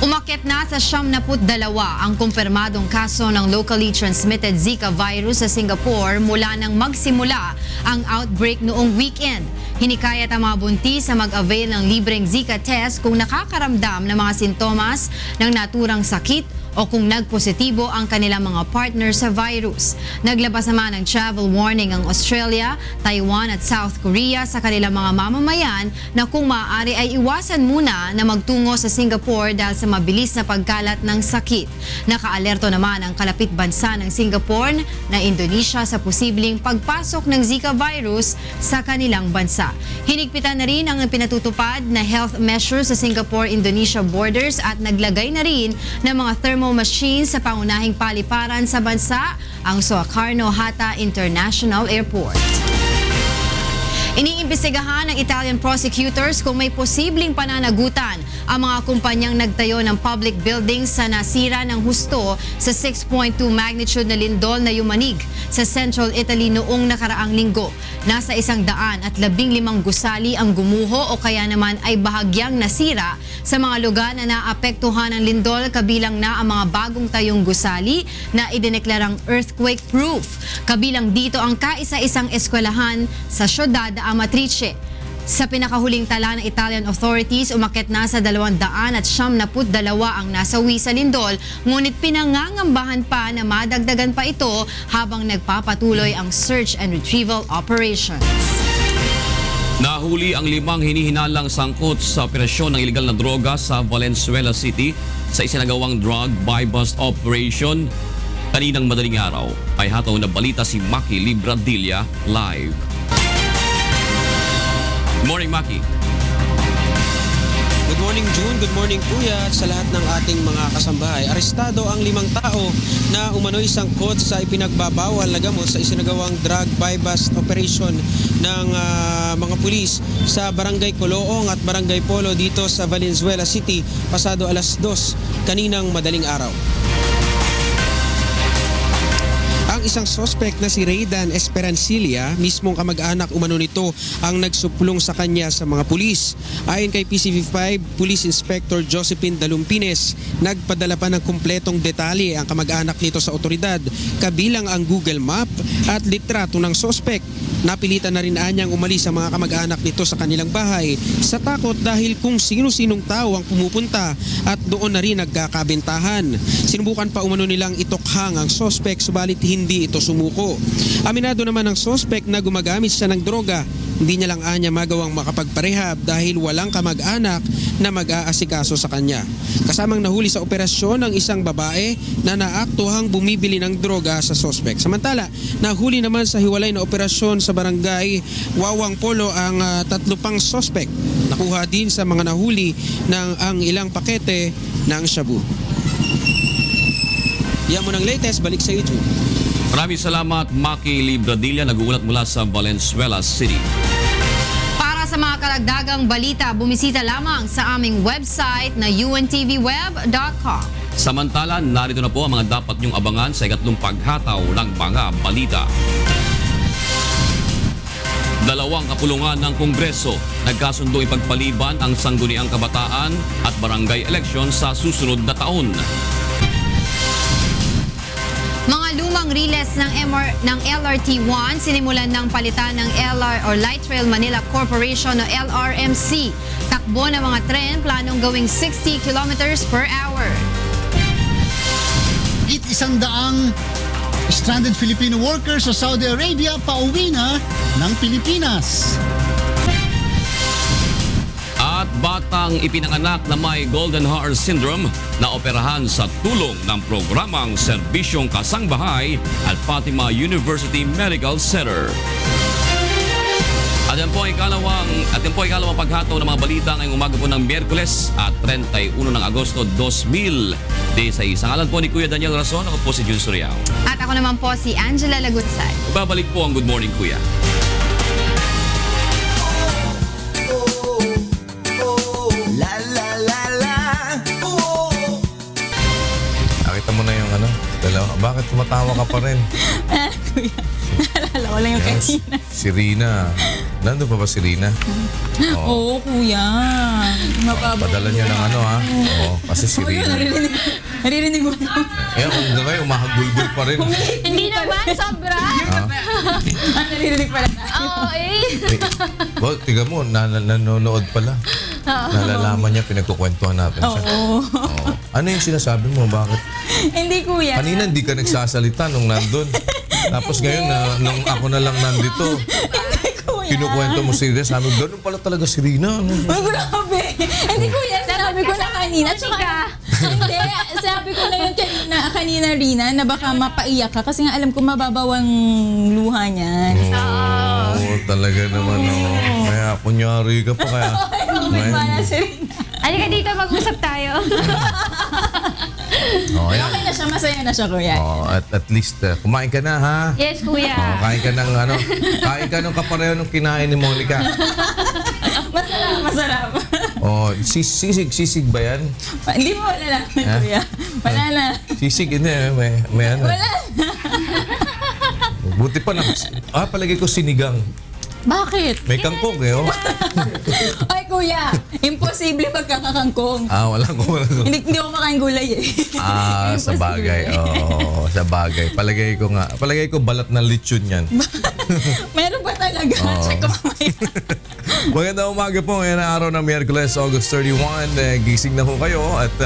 Umakyat na sa 72 ang kumpirmadong kaso ng locally transmitted Zika virus sa Singapore mula nang magsimula ang outbreak noong weekend. Hinikayat ang mga buntis na mag-avail ng libreng Zika test kung nakakaramdam ng mga sintomas ng naturang sakit o kung nagpositibo ang kanilang mga partner sa virus. Naglabas naman ng travel warning ang Australia, Taiwan at South Korea sa kanilang mga mamamayan na kung maaari ay iwasan muna na magtungo sa Singapore dahil sa mabilis na pagkalat ng sakit. Nakaalerto naman ang kalapit bansa ng Singapore na Indonesia sa posibleng pagpasok ng Zika virus sa kanilang bansa. Hinigpitan na rin ang pinatutupad na health measures sa Singapore-Indonesia borders at naglagay na rin ng mga thermal machines sa pangunahing paliparan sa bansa, ang Sukarno-Hatta International Airport. Iniimbestigahan ng Italian prosecutors kung may posibleng pananagutan ang mga kumpanyang nagtayo ng public buildings sa nasira ng husto sa 6.2 magnitude na lindol na yumanig sa Central Italy noong nakaraang linggo. Nasa 115 gusali ang gumuho o kaya naman ay bahagyang nasira sa mga lugar na naapektuhan ng lindol, kabilang na ang mga bagong tayong gusali na idineklarang earthquake-proof. Kabilang dito ang kaisa-isang eskwelahan sa syudad Amatrice. Sa pinakahuling tala ng Italian authorities, umakyat na sa 272 ang nasawi sa lindol, ngunit pinangangambahan pa na madagdagan pa ito habang nagpapatuloy ang search and retrieval operations. Nahuli ang 5 hinihinalang sangkot sa operasyon ng iligal na droga sa Valenzuela City sa isinagawang drug buy-bust operation. Kaninang madaling araw ay hataw na balita si Maki Libradilla live. Good morning, Maki. Good morning, June. Good morning, Kuya. At sa lahat ng ating mga kasambahay, arestado ang 5 tao na umano'y sangkot sa ipinagbabawal na gamot sa isinagawang drug buy-bust operation ng mga pulis sa Barangay Coloong at Barangay Polo dito sa Valenzuela City pasado alas 2 kaninang madaling araw. Ang isang suspect na si Raydan Esperancilla, mismong kamag-anak umano nito ang nagsuplong sa kanya sa mga pulis. Ayon kay PCV5 Police Inspector Josephine Dalumpines, nagpadala pa ng kumpletong detalye ang kamag-anak nito sa otoridad, kabilang ang Google Map at litrato ng suspect. Napilitan na rin anyang umalis ang mga kamag-anak nito sa kanilang bahay sa takot dahil kung sino-sinong tao ang pumupunta at doon na rin nagkakabentahan. Sinubukan pa umano nilang itokhang ang suspect subalit hindi ito sumuko. Aminado naman ang suspect na gumagamit siya ng droga. Hindi niya lang anya magawang makapagparehab dahil walang kamag-anak na mag-aasikaso sa kanya. Kasamang nahuli sa operasyon ang isang babae na naaktuhang bumibili ng droga sa suspect. Samantala, nahuli naman sa hiwalay na operasyon sa barangay Wawang Polo ang 3 pang suspect. Nakuha din sa mga nahuli ng ang ilang pakete ng shabu. Yan mo ng latest, balik sa YouTube. Maraming salamat, Maki Libradilla, nag-uulat mula sa Valenzuela City. Para sa mga karagdagang balita, bumisita lamang sa aming website na untvweb.com. Samantala, narito na po ang mga dapat niyong abangan sa ikatlong paghataw ng mga balita. Dalawang kapulungan ng Kongreso nagkasundo ipagpaliban ang sangguniang kabataan at barangay election sa susunod na taon. Mga lumang riles ng LRT-1 sinimulan ng palitan ng Light Rail Manila Corporation o LRMC. Takbo ng mga tren planong gawing 60 kilometers per hour. 100 stranded Filipino workers sa Saudi Arabia pauwi na ng Pilipinas. At batang ipinanganak na may Golden Heart Syndrome na operahan sa tulong ng programang Serbisyong Kasangbahay at Fatima University Medical Center. At yan po ang ikalawang paghataw ng mga balita ngayong umaga po ng Miyerkules at 31 ng Agosto 2016. Ang alam po ni Kuya Daniel Rason, ako po si Jun Suriao. At ako naman po si Angela Lagunsay. Babalik po ang Good Morning Kuya. Nakita mo na yung dalawa. Bakit tumatawa ka pa rin? Kuya, naalala ko lang yung kanina. Si Rina. Nandun pa ba si Rina? Oo, kuya. Padala niya ng ha? Oo, kasi si Rina. Naririnig mo. Kung gawin, umahagulgul pa rin. Hindi naman, sobra. Naririnig pala tayo. Oo, Well, tiga mo, nanonood pala. Nalalaman niya, pinagkukwentuhan natin siya. Oo. Ano yung sinasabi mo? Bakit? Hindi, kuya. Kanina hindi ka nagsasalita nung nandun. Tapos ngayon, nung ako na lang nandito, kinukwento mo si Rina. Sabi, ganun pala talaga si Rina. Grabe. Hindi, kuya. Sabi ko na kanina. Hindi. Sabi ko na yun kanina, Rina, na baka mapaiyak ka. Kasi nga alam ko mababaw ang luha niyan. Oo, talaga naman. Kaya kunyari ka pa. Kaya Halika dito, mag-usap tayo. Okay na siya, masaya na siya, kuya. At least, kumain ka na, ha? Yes, kuya. Kain ka ng kain ka ng kapareho ng kinain ni Monica. Masarap. Sisig ba yan? Hindi mo wala lang, kuya. Wala na. Sisig, hindi. May ano. Wala na. Buti pa na. Palagay ko sinigang. Bakit? May kangkong Ay, kuya, imposible magkakakangkong. Wala ko. Hindi ako makain gulay Sa bagay. Sa bagay. Palagay ko balat ng lechon yan. Meron pa talaga. Check ko mamaya. Magandang umaga po. Ngayon na araw ng Miyerkules, August 31. Gising na po kayo at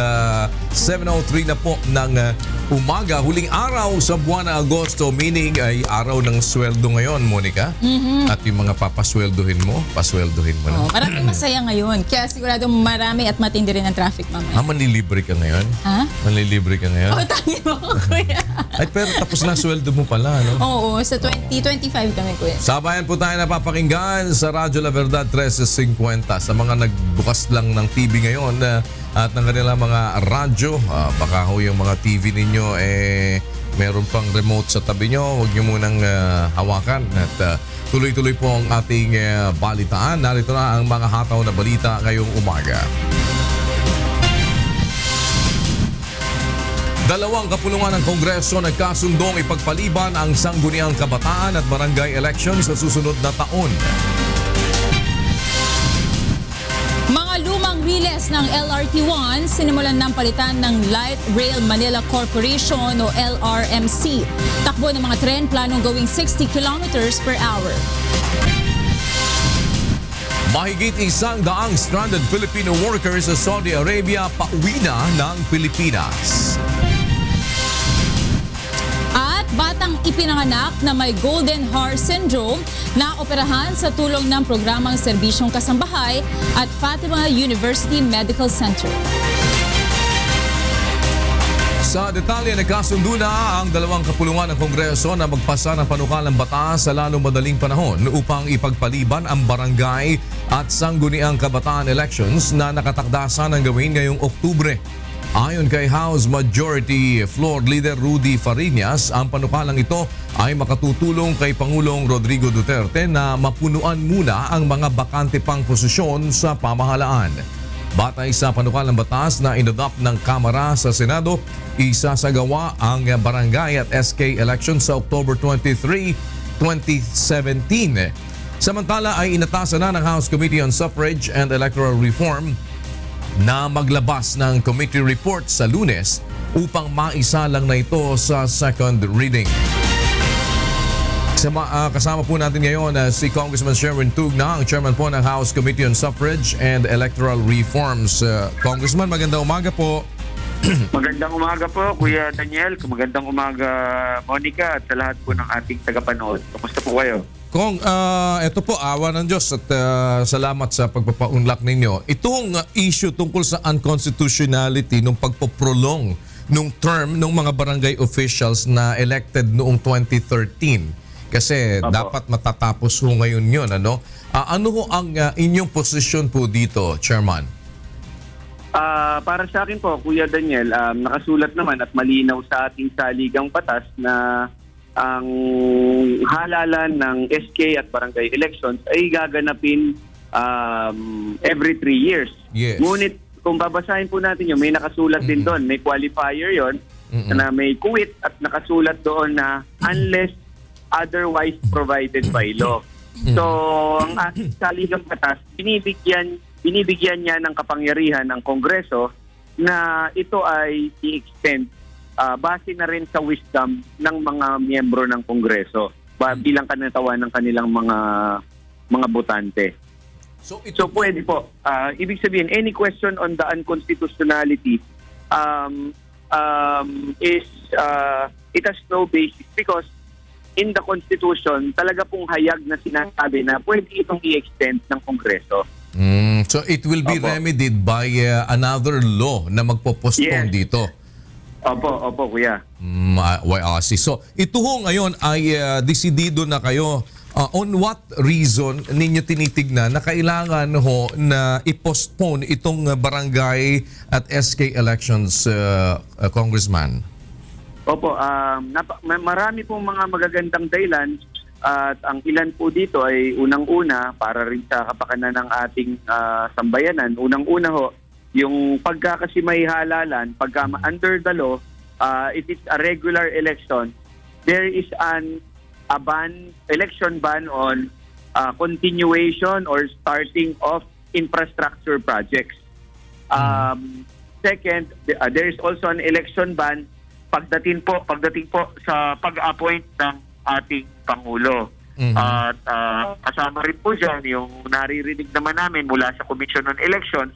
7:03 na po ng umaga. Huling araw sa buwan ng Agosto, meaning ay araw ng sweldo ngayon, Monica. At yung mga papasweldohin mo na. Maraming masaya ngayon. Kaya sigurado marami at matindi rin ang traffic mamaya. Manlilibre ka ngayon? Ha? Manlilibre ka ngayon? Tangin mo ko, kuya. Ay, pero tapos na sweldo mo pala, no? Oo, sa 2025 kami, kuya. Sabayan po tayo napapakinggan sa Radyo La Verdad 1350. Sa mga nagbukas lang ng TV ngayon at ng kanilang mga radyo, baka ho yung mga TV ninyo meron pang remote sa tabi nyo. Huwag nyo munang hawakan at tuloy-tuloy po ang ating balitaan. Narito na ang mga hataw na balita ngayong umaga. Dalawang kapulungan ng Kongreso nagkasundong ipagpaliban ang sangguniang kabataan at barangay election sa susunod na taon. Mga lumang riles ng LRT-1 sinimulan ng palitan ng Light Rail Manila Corporation o LRMC. Takbo ng mga tren planong gawing 60 kilometers per hour. Mahigit 100 stranded Filipino workers sa Saudi Arabia pauwi na ng Pilipinas. At batang ipinanganak na may Golden Heart Syndrome na operahan sa tulong ng programang Serbisyong Kasambahay at Fatima University Medical Center. Sa detalye, nagkasundo na ang dalawang kapulungan ng Kongreso na magpasa ng panukalang batas sa lalong madaling panahon upang ipagpaliban ang barangay at sangguniang kabataan elections na nakatakda sanang gawin ngayong Oktubre. Ayon kay House Majority Floor Leader Rudy Fariñas, ang panukalang ito ay makatutulong kay Pangulong Rodrigo Duterte na mapunuan muna ang mga bakante pang posisyon sa pamahalaan. Batay sa panukalang batas na inadopt ng Kamara sa Senado, isasagawa ang barangay at SK election sa October 23, 2017. Samantala ay inatasan na ng House Committee on Suffrage and Electoral Reform na maglabas ng committee report sa Lunes upang maisalang na ito sa second reading. Kasama po natin ngayon si Congressman Sherwin Tugna, ang chairman po ng House Committee on Suffrage and Electoral Reforms. Congressman, magandang umaga po. Magandang umaga po, Kuya Daniel. Magandang umaga, Monica, at sa lahat po ng ating tagapanood. Kumusta po kayo? Kong, ito po, awa ng Diyos at salamat sa pagpapaunlak ninyo. Itong issue tungkol sa unconstitutionality nung pagpoprolong nung term ng mga barangay officials na elected noong 2013. Kasi dapat matatapos ho ngayon yun. Ano ho ang inyong posisyon po dito, Chairman? Para sa akin po, Kuya Daniel, nakasulat naman at malinaw sa ating saligang batas na ang halalan ng SK at barangay elections ay gaganapin every 3 years. Yes. Ngunit kung babasahin po natin yun, may nakasulat din doon. May qualifier yon na may quit at nakasulat doon na unless otherwise provided by law. So, ang ating saligang batas, binibigyan niya ng kapangyarihan ng Kongreso na ito ay i-extend base na rin sa wisdom ng mga miyembro ng Kongreso bilang kanatawan ng kanilang mga botante. So pwede po. Ibig sabihin, any question on the unconstitutionality it has no basis because in the Constitution, talaga pong hayag na sinasabi na pwede itong i-extend ng Kongreso. So it will be remedied by another law na magpo-postpone dito. Opo, Kuya. So ito ho ngayon ay desidido na kayo. On what reason ninyo tinitignan na kailangan ho na i-postpone itong barangay at SK elections, Congressman? Opo, marami pong mga magagandang dahilan at ang ilan po dito ay unang-una para rin sa kapakanan ng ating sambayanan. Unang-una ho, yung pagkakasimay halalan, pagka under the law, if it's a regular election, there is a election ban on continuation or starting of infrastructure projects. Second, there is also an election ban pagdating po sa pag-appoint ng ating Pangulo. At kasama rin po dyan yung naririnig naman namin mula sa Commission on Elections,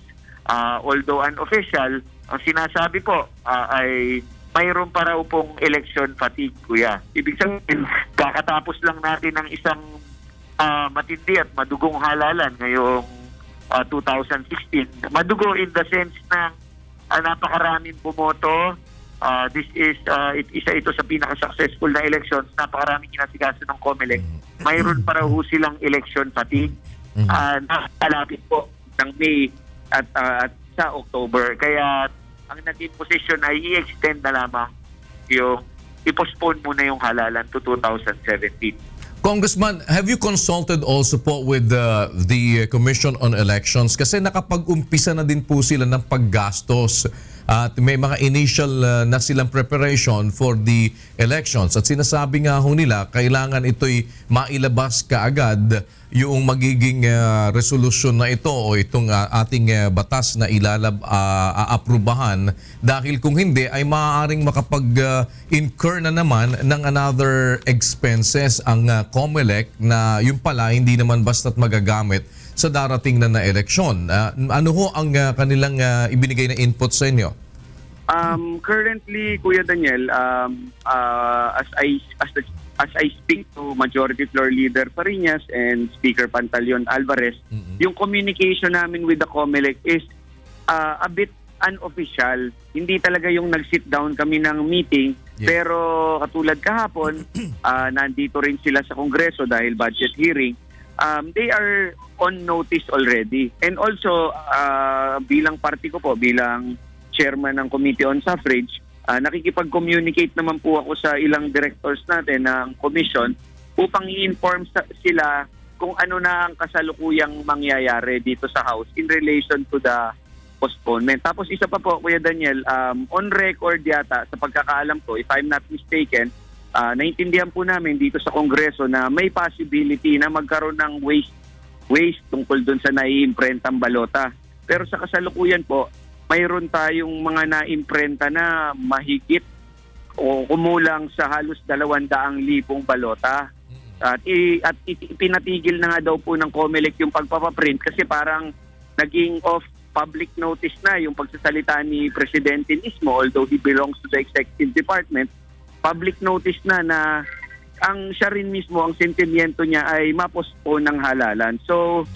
although unofficial, ang sinasabi po ay mayroon pa raw pong election fatigue, Kuya. Ibig sabihin, kakatapos lang natin ng isang matindi at madugong halalan ngayong 2016. Madugo in the sense na napakaraming bumoto. Isa ito sa pinaka-successful na elections. Napakaraming kinasikaso ng COMELEC. Mayroon pa raw silang election fatigue. Nakalapit po ng May at sa October. Kaya ang naging position ay i-extend na lamang yung i-postpone muna yung halalan to 2017. Congressman, have you consulted also po with the Commission on Elections? Kasi nakapag-umpisa na din po sila ng paggastos at may mga initial na silang preparation for the elections. At sinasabi nga ho nila, kailangan ito'y mailabas kaagad yung magiging resolution na ito o itong ating batas na aaprubahan dahil kung hindi ay maaaring makapag-incur na naman ng another expenses ang COMELEC na yung pala hindi naman basta't magagamit sa darating na eleksyon. Ano ho ang kanilang ibinigay na input sa inyo? Currently, Kuya Daniel, as I speak to Majority Floor Leader Fariñas and Speaker Pantaleon Alvarez, yung communication namin with the COMELEC is a bit unofficial. Hindi talaga yung nag-sit down kami ng meeting, pero katulad kahapon, nandito rin sila sa Kongreso dahil budget hearing. They are on notice already. And also, bilang party ko po, bilang chairman ng Committee on Suffrage, nakikipag-communicate naman po ako sa ilang directors natin ng commission upang i-inform sila kung ano na ang kasalukuyang mangyayari dito sa House in relation to the postponement. Tapos isa pa po, Kuya Daniel, on record yata, sa pagkakaalam ko, if I'm not mistaken, naintindihan po namin dito sa Kongreso na may possibility na magkaroon ng waste tungkol dun sa nai-imprentang balota. Pero sa kasalukuyan po, mayroon tayong mga na-imprenta na mahigit o kumulang sa halos 200,000 balota. At ipinatigil na nga daw po ng COMELEC yung pagpapaprint kasi parang naging off public notice na yung pagsasalita ni Presidente mismo, although he belongs to the Executive Department, public notice na ang siya rin mismo, ang sentimiento niya ay mapostpone ng halalan. So,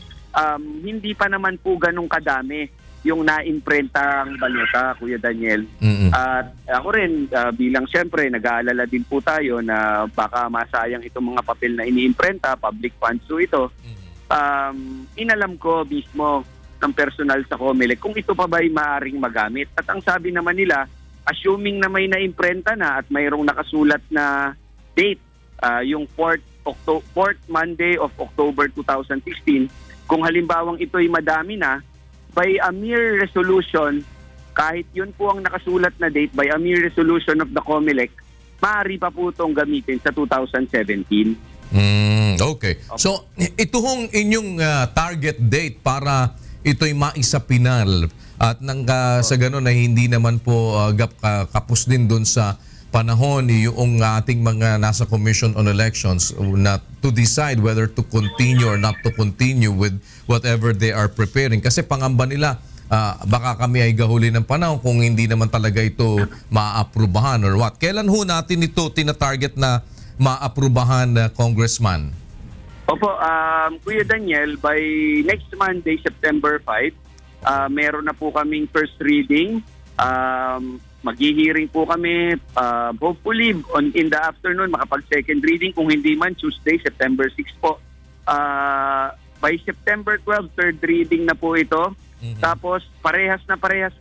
hindi pa naman po ganun kadami yung na-imprentang balota, Kuya Daniel. At ako rin, bilang siyempre, nag-aalala din po tayo na baka masayang itong mga papel na iniimprenta, public funds so ito. Inalam ko mismo ng personal sa COMELEC kung ito pa ba'y maaaring magamit. At ang sabi naman nila, assuming na may na-imprenta na at mayroong nakasulat na date, yung 4th Monday of October 2016, kung halimbawang ito'y madami na, by a mere resolution, kahit yun po ang nakasulat na date, by a mere resolution of the COMELEC, maaari pa po itong gamitin sa 2017. Okay. So, ito hong inyong target date para ito'y maisapinal at sa ganun ay hindi naman po kapos din doon sa panahon yung ating mga nasa Commission on Elections na to decide whether to continue or not to continue with whatever they are preparing. Kasi pangamba nila, baka kami ay gahuli ng panahon kung hindi naman talaga ito maaprubahan or what. Kailan ho natin ito tinatarget na maaprubahan, Congressman? Opo, Kuya Daniel, by next Monday, September 5, meron na po kaming first reading. Maghihiring po kami, hopefully in the afternoon, makapag-second reading. Kung hindi man, Tuesday, September 6 po. By September 12, third reading na po ito. Tapos, parehas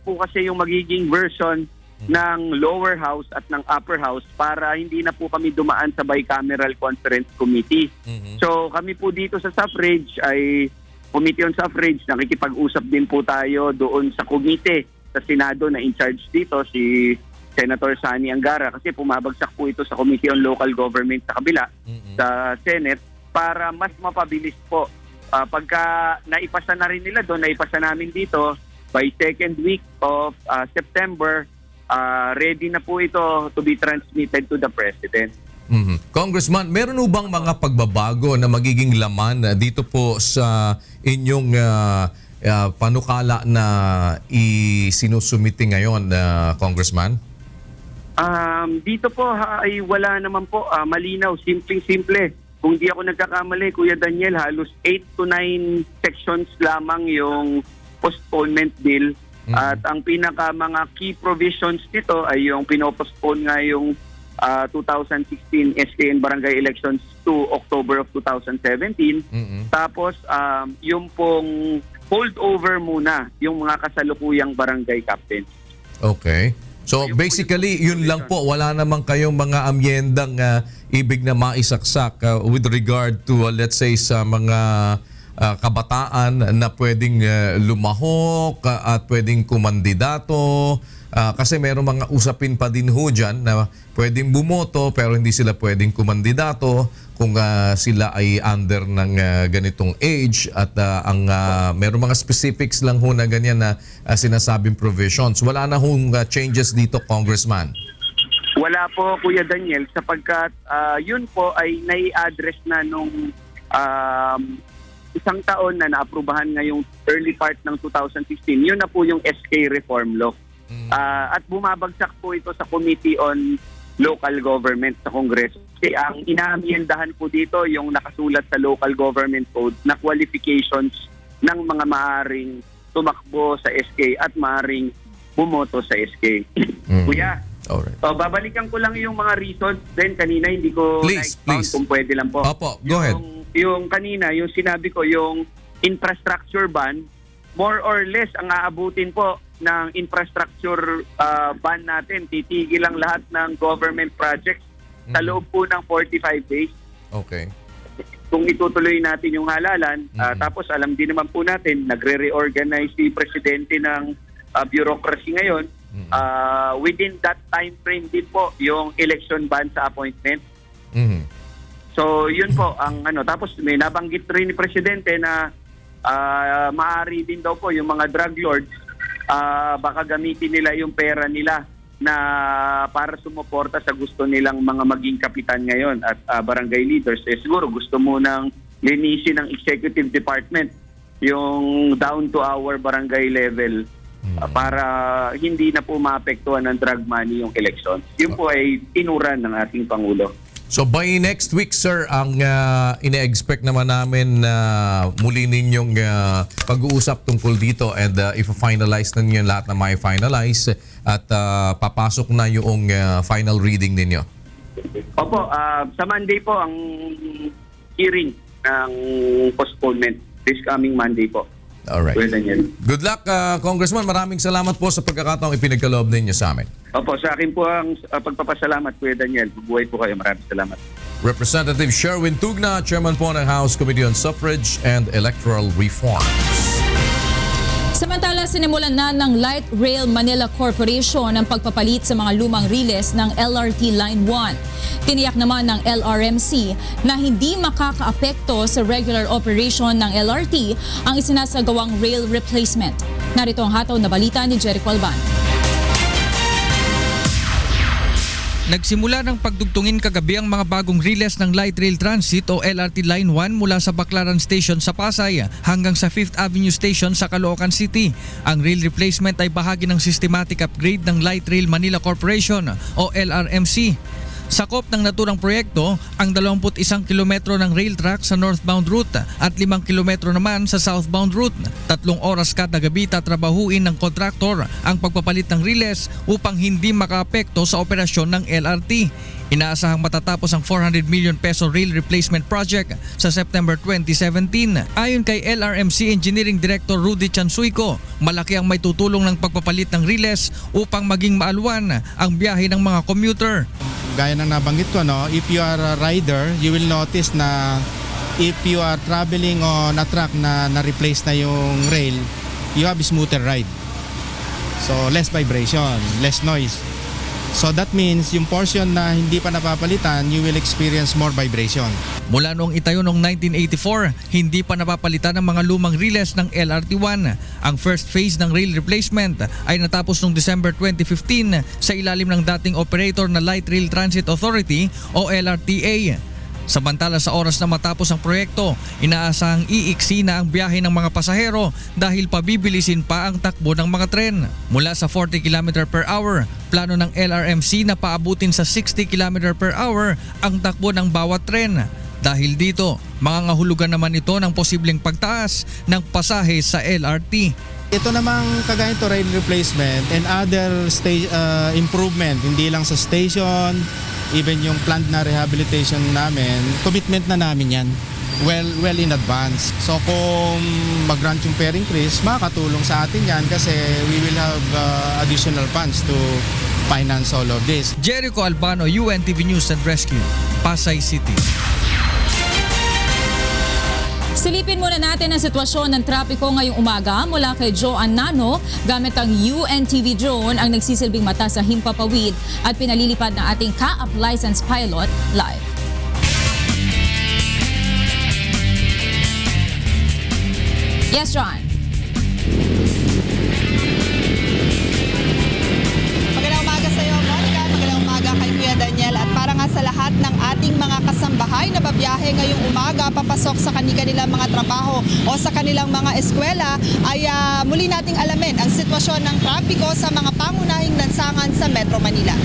po kasi yung magiging version ng lower house at ng upper house para hindi na po kami dumaan sa bicameral conference committee. So kami po dito sa suffrage ay Committee on Suffrage, nakikipag-usap din po tayo doon sa komite sa Senado na in charge dito, si Senator Sani Angara, kasi pumabagsak po ito sa Committee on Local Government sa kabila, sa Senate, para mas mapabilis po. Pagka naipasa na rin nila doon, naipasa namin dito, by second week of September, ready na po ito to be transmitted to the President. Congressman, meron bang mga pagbabago na magiging laman dito po sa inyong panukala na isinusumiti ngayon, Congressman? Dito po ay wala naman po, malinaw, simpleng-simple. Kung di ako nagkakamali, Kuya Daniel, halos 8 to 9 sections lamang yung postponement bill. At ang pinaka mga key provisions dito ay yung pinopostpone nga yung 2016 SKN Barangay Elections to October of 2017. Tapos yung pong holdover muna yung mga kasalukuyang barangay captains. Okay. So basically, yun lang po. Wala naman kayong mga amyendang ibig na maisaksak with regard to let's say sa mga kabataan na pwedeng lumahok at pwedeng kumandidato. Kasi mayroong mga usapin pa din ho dyan na pwedeng bumoto pero hindi sila pwedeng kumandidato kung sila ay under ng ganitong age at mayroong mga specifics lang ho na ganyan na sinasabing provisions. Wala na hong changes dito, Congressman? Wala po, Kuya Daniel, sapagkat yun po ay nai-address na nung isang taon na naaprubahan ngayong early part ng 2016. Yun na po yung SK Reform Law. At bumabagsak po ito sa Committee on Local Government sa Kongreso. Kasi ang inaamyendahan po dito yung nakasulat sa Local Government Code na qualifications ng mga maaring tumakbo sa SK at maaring bumoto sa SK. Kuya, babalikan ko lang yung mga reasons. Then kanina hindi ko na-expound kung pwede lang po. Opo, go ahead. Yung kanina, yung sinabi ko, yung infrastructure ban, more or less ang aabutin po ng infrastructure ban natin. Titigil ang lahat ng government projects sa loob po ng 45 days. Okay. Kung itutuloy natin yung halalan, tapos alam din naman po natin, nagre-reorganize si Presidente ng bureaucracy ngayon. Within that time frame din po yung election ban sa appointment. So yun po ang ano. Tapos may nabanggit rin ni Presidente na maaari din daw po yung mga drug lords baka gamitin nila yung pera nila na para sumuporta sa gusto nilang mga maging kapitan ngayon at barangay leaders. Siguro gusto mo nang linisin ng executive department yung down to our barangay level para hindi na po maapektuhan ng drug money yung election. Yun po ay tinuran ng ating Pangulo. So by next week, sir, ang ine-expect naman namin na muli ninyong pag-uusap tungkol dito and if-finalize na ninyo lahat na may finalize at papasok na yung final reading ninyo. Opo, sa Monday po ang hearing ng postponement. This coming Monday po. Alright. Kuya Daniel. Good luck, Congressman. Maraming salamat po sa pagkakataong ipinagkaloob ninyo sa amin. Opo, sa akin po ang pagpapasalamat, Kuya Daniel. Bubuhay po kayo. Maraming salamat. Representative Sherwin Tugna, Chairman po ng House Committee on Suffrage and Electoral Reforms. Samantala, sinimulan na ng Light Rail Manila Corporation ang pagpapalit sa mga lumang riles ng LRT Line 1. Tiniyak naman ng LRMC na hindi makakaapekto sa regular operation ng LRT ang isinasagawang rail replacement. Narito ang hataw na balita ni Jericho Alban. Nagsimula ng pagdugtungin kagabi ang mga bagong riles ng Light Rail Transit o LRT Line 1 mula sa Baclaran Station sa Pasay hanggang sa 5th Avenue Station sa Caloocan City. Ang rail replacement ay bahagi ng systematic upgrade ng Light Rail Manila Corporation o LRMC. Sakop ng naturang proyekto ang 21 kilometro ng rail track sa northbound route at 5 kilometro naman sa southbound route. 3 oras kada gabi tatrabahuin ng kontraktor ang pagpapalit ng riles upang hindi makaapekto sa operasyon ng LRT. Inaasahang matatapos ang 400 million peso rail replacement project sa September 2017. Ayon kay LRMC Engineering Director Rudy Chansuico, malaki ang may tutulong ng pagpapalit ng riles upang maging maalwan ang biyahe ng mga commuter. Gaya ng nabanggit ko, if you are a rider, you will notice na if you are traveling on a truck na na-replace na yung rail, you have a smoother ride. So less vibration, less noise. So that means yung portion na hindi pa napapalitan, you will experience more vibration. Mula noong itayo noong 1984, hindi pa napapalitan ang mga lumang riles ng LRT1. Ang first phase ng rail replacement ay natapos noong December 2015 sa ilalim ng dating operator na Light Rail Transit Authority o LRTA. Samantala sa oras na matapos ang proyekto, inaasahang iiksi na ang biyahe ng mga pasahero dahil pabibilisin pa ang takbo ng mga tren. Mula sa 40 km per hour, plano ng LRMC na paabutin sa 60 km per hour ang takbo ng bawat tren. Dahil dito, mangangahulugan naman ito ng posibleng pagtaas ng pasahe sa LRT. Ito namang kagaya ito, rail replacement and other improvement, hindi lang sa station, even yung planned na rehabilitation namin, commitment na namin yan well in advance. So kung mag-grant yung fare increase, makakatulong sa atin yan kasi we will have additional funds to finance all of this. Jericho Albano, UNTV News and Rescue, Pasay City. Silipin muna natin ang sitwasyon ng trapiko ngayong umaga mula kay Joan Nano gamit ang UNTV drone ang nagsisilbing mata sa himpapawid at pinalilipad ng ating CAAP license pilot live. Yes, John. Magandang umaga sa iyo, Monica. Magandang umaga kay Kuya Daniel. At para nga sa lahat ng ating mga kasambahay na babiyahe ngayong umaga papasok sa kanilang mga trabaho o sa kanilang mga eskwela ay muli nating alamin ang sitwasyon ng trapiko sa mga pangunahing lansangan sa Metro Manila.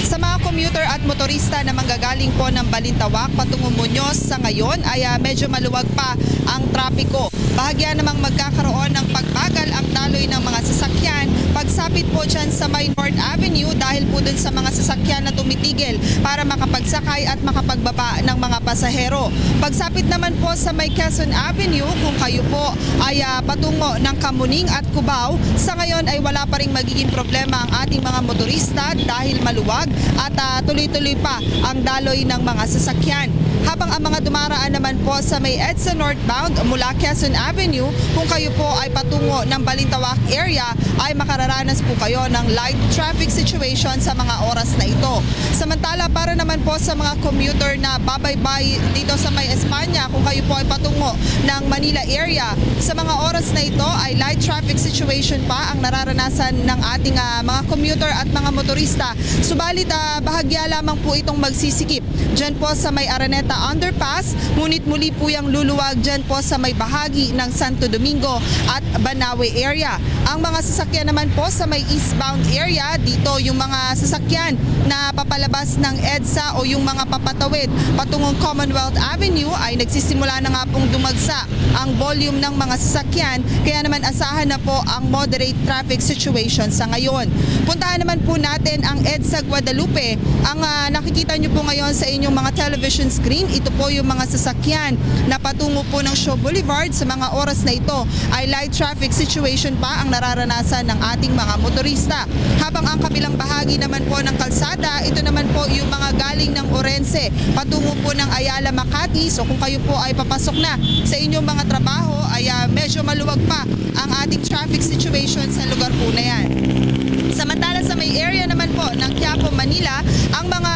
Sa mga mga commuter at motorista na manggagaling po ng Balintawak patungo Muñoz sa ngayon ay medyo maluwag pa ang trapiko. Bahagya namang magkakaroon ng pagbagal ang daloy ng mga sasakyan pagsapit po dyan sa may North Avenue dahil po dun sa mga sasakyan na tumitigil para makapagsakay at makapagbaba ng mga pasahero. Pagsapit naman po sa may Quezon Avenue, kung kayo po ay patungo ng Kamuning at Cubao, sa ngayon ay wala pa ring magiging problema ang ating mga motorista dahil maluwag at tuloy-tuloy pa ang daloy ng mga sasakyan. Habang ang mga dumaraan naman po sa may EDSA northbound mula Quezon Avenue, kung kayo po ay patungo ng Balintawak area, ay makararanas po kayo ng light traffic situation sa mga oras na ito. Samantala, para naman po sa mga commuter na babaybay dito sa may Espanya, kung kayo po ay patungo ng Manila area, sa mga oras na ito ay light traffic situation pa ang nararanasan ng ating mga commuter at mga motorista. Subalit bahagya lamang po itong magsisikip dyan po sa may Araneta Underpass, ngunit muli po yung luluwag dyan po sa may bahagi ng Santo Domingo at Banawe area. Ang mga sasakyan naman po sa may eastbound area, dito yung mga sasakyan na papalabas ng EDSA o yung mga papatawid patungong Commonwealth Avenue ay nagsisimula na nga pong dumagsa ang volume ng mga sasakyan, kaya naman asahan na po ang moderate traffic situation sa ngayon. Puntahan naman po natin ang EDSA Guadalupe. Ang nakikita nyo po ngayon sa inyong mga television screen, ito po yung mga sasakyan na patungo po ng Shaw Boulevard. Sa mga oras na ito ay light traffic situation pa ang nararanasan ng ating mga motorista. Habang ang kabilang bahagi naman po ng kalsada, ito naman po yung mga galing ng Orense patungo po ng Ayala, Makati. So kung kayo po ay papasok na sa inyong mga trabaho ay medyo maluwag pa ang ating traffic situation sa lugar po na yan. Samantala sa may area naman po ng Quiapo, Manila, ang mga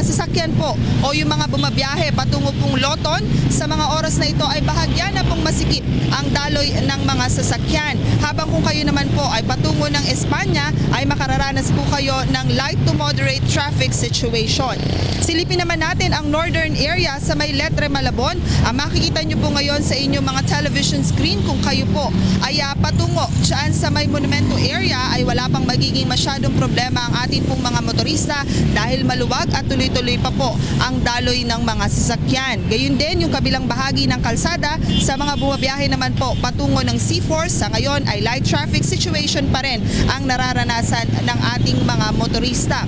sasakyan po o yung mga bumabiyahe patungo pong Loton, sa mga oras na ito ay bahagya na pong masikip ang daloy ng mga sasakyan. Habang kung kayo naman po ay patungo ng Espanya, ay makararanas po kayo ng light to moderate traffic situation. Silipin naman natin ang northern area sa may Letre, Malabon. Makikita nyo po ngayon sa inyong mga television screen, kung kayo po ay patungo dyan sa may Monumento area ay wala pang magiging masyadong problema ang ating pong mga motorista dahil maluwag at tuloy-tuloy pa po ang daloy ng mga sasakyan. Gayun din yung kabilang bahagi ng kalsada sa mga bumabiyahe naman po patungo ng C4, sa ngayon ay light traffic situation pa rin ang nararanasan ng ating mga motorista.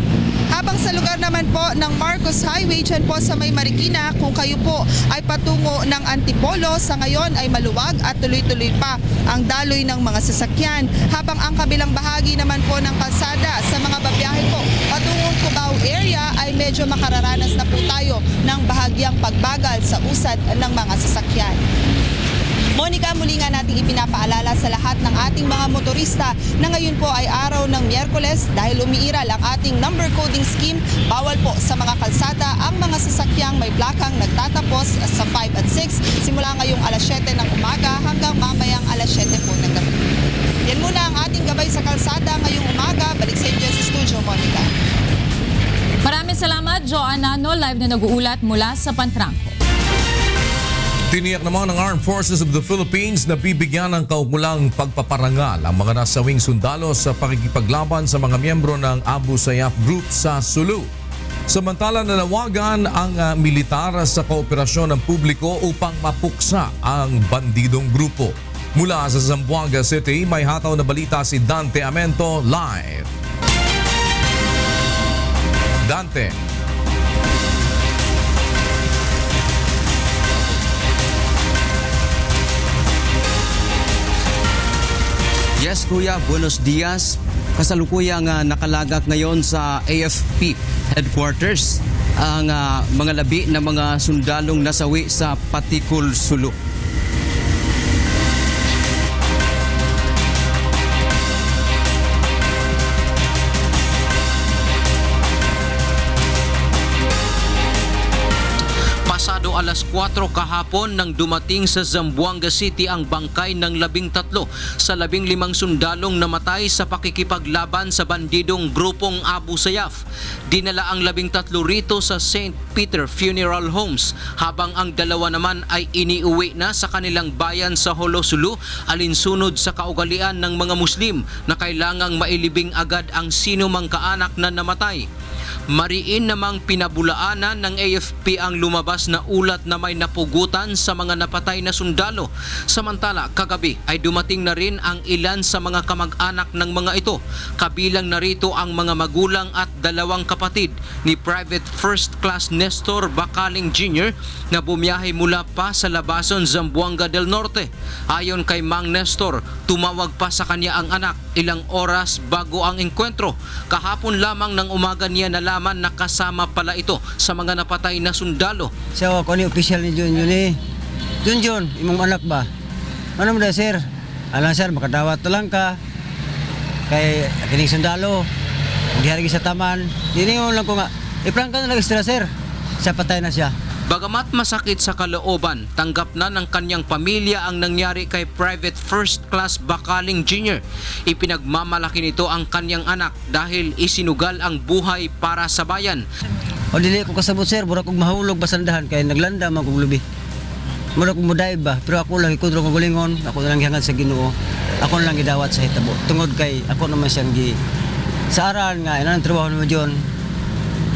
Habang sa lugar naman po ng Marcos Highway dyan po sa may Marikina, kung kayo po ay patungo ng Antipolo, sa ngayon ay maluwag at tuloy-tuloy pa ang daloy ng mga sasakyan. Habang ang kabilang bahagi naman po ng kalsada sa mga babiyahe po patungong Cubao area ay medyo makararanas na po tayo ng bahagyang pagbagal sa usad ng mga sasakyan. Monica, muli nga nating ipinapaalala sa lahat ng ating mga motorista na ngayon po ay araw ng Miyerkules dahil umiiral ang ating number coding scheme. Bawal po sa mga kalsada ang mga sasakyang may plakang nagtatapos sa 5 at 6 simula ngayong alas 7 ng umaga hanggang mamayang alas 7 po ng gabi. Yan muna ang ating gabay sa kalsada ngayong umaga. Balik sa inyo sa studio, Monica. Maraming salamat, Joanna Nano, live na nag-uulat mula sa Pantrangco. Tiniyak naman ng Armed Forces of the Philippines na bibigyan ng kaukulang pagpaparangal ang mga nasawing sundalo sa pakikipaglaban sa mga miyembro ng Abu Sayyaf Group sa Sulu. Samantala, nanawagan ang militar sa kooperasyon ng publiko upang mapuksa ang bandidong grupo. Mula sa Zamboanga City, may hataw na balita si Dante Amento live. Dante. Yes, Kuya. Buenos dias. Kasalukuyang nakalagak ngayon sa AFP headquarters ang mga labi na mga sundalong nasawi sa Patikul, Sulu. Pasado alas 4 kahapon nang dumating sa Zamboanga City ang bangkay ng 13 sa 15 sundalong namatay sa pakikipaglaban sa bandidong grupong Abu Sayyaf. Dinala ang 13 rito sa St. Peter Funeral Homes habang ang dalawa naman ay iniuwi na sa kanilang bayan sa Jolo, Sulu alinsunod sa kaugalian ng mga Muslim na kailangang mailibing agad ang sino mang kaanak na namatay. Mariin namang pinabulaanan ng AFP ang lumabas na ulat na may napugutan sa mga napatay na sundalo. Samantala, kagabi ay dumating na rin ang ilan sa mga kamag-anak ng mga ito. Kabilang narito ang mga magulang at dalawang kapatid ni Private First Class Nestor Bacaling Jr. na bumiyahe mula pa sa Labason, Zamboanga del Norte. Ayon kay Mang Nestor, tumawag pa sa kanya ang anak ilang oras bago ang engkwentro. Kahapon lamang ng umaga niya nalaman na kasama pala ito sa mga napatay na sundalo. So, ako ni official ni Junjun eh. Junjun, imong anak ba? Ano mo da, sir? Alam, sir, makadawat to lang ka. Kay kining sundalo. Hindi harigi sa taman. Diningon lang ko nga, iprank ka na lang extra, sir. Siya patay na siya. Bagamat masakit sa kalooban, tanggap na ng kanyang pamilya ang nangyari kay Private First Class Bacaling Jr. Ipinagmamalaki nito ang kanyang anak dahil isinugal ang buhay para sa bayan. O dili ko kasabot, sir, mura kong mahulog basandahan kay naglanda man kong lubi. Mura kong muday ba, pero ako lang ikudro kong gulingon, ako na lang gihangad sa Ginoo. Ako na lang gidawat sa hitabo. Tungod kay ako naman siyang sa aral nga, inang trabaho naman yun,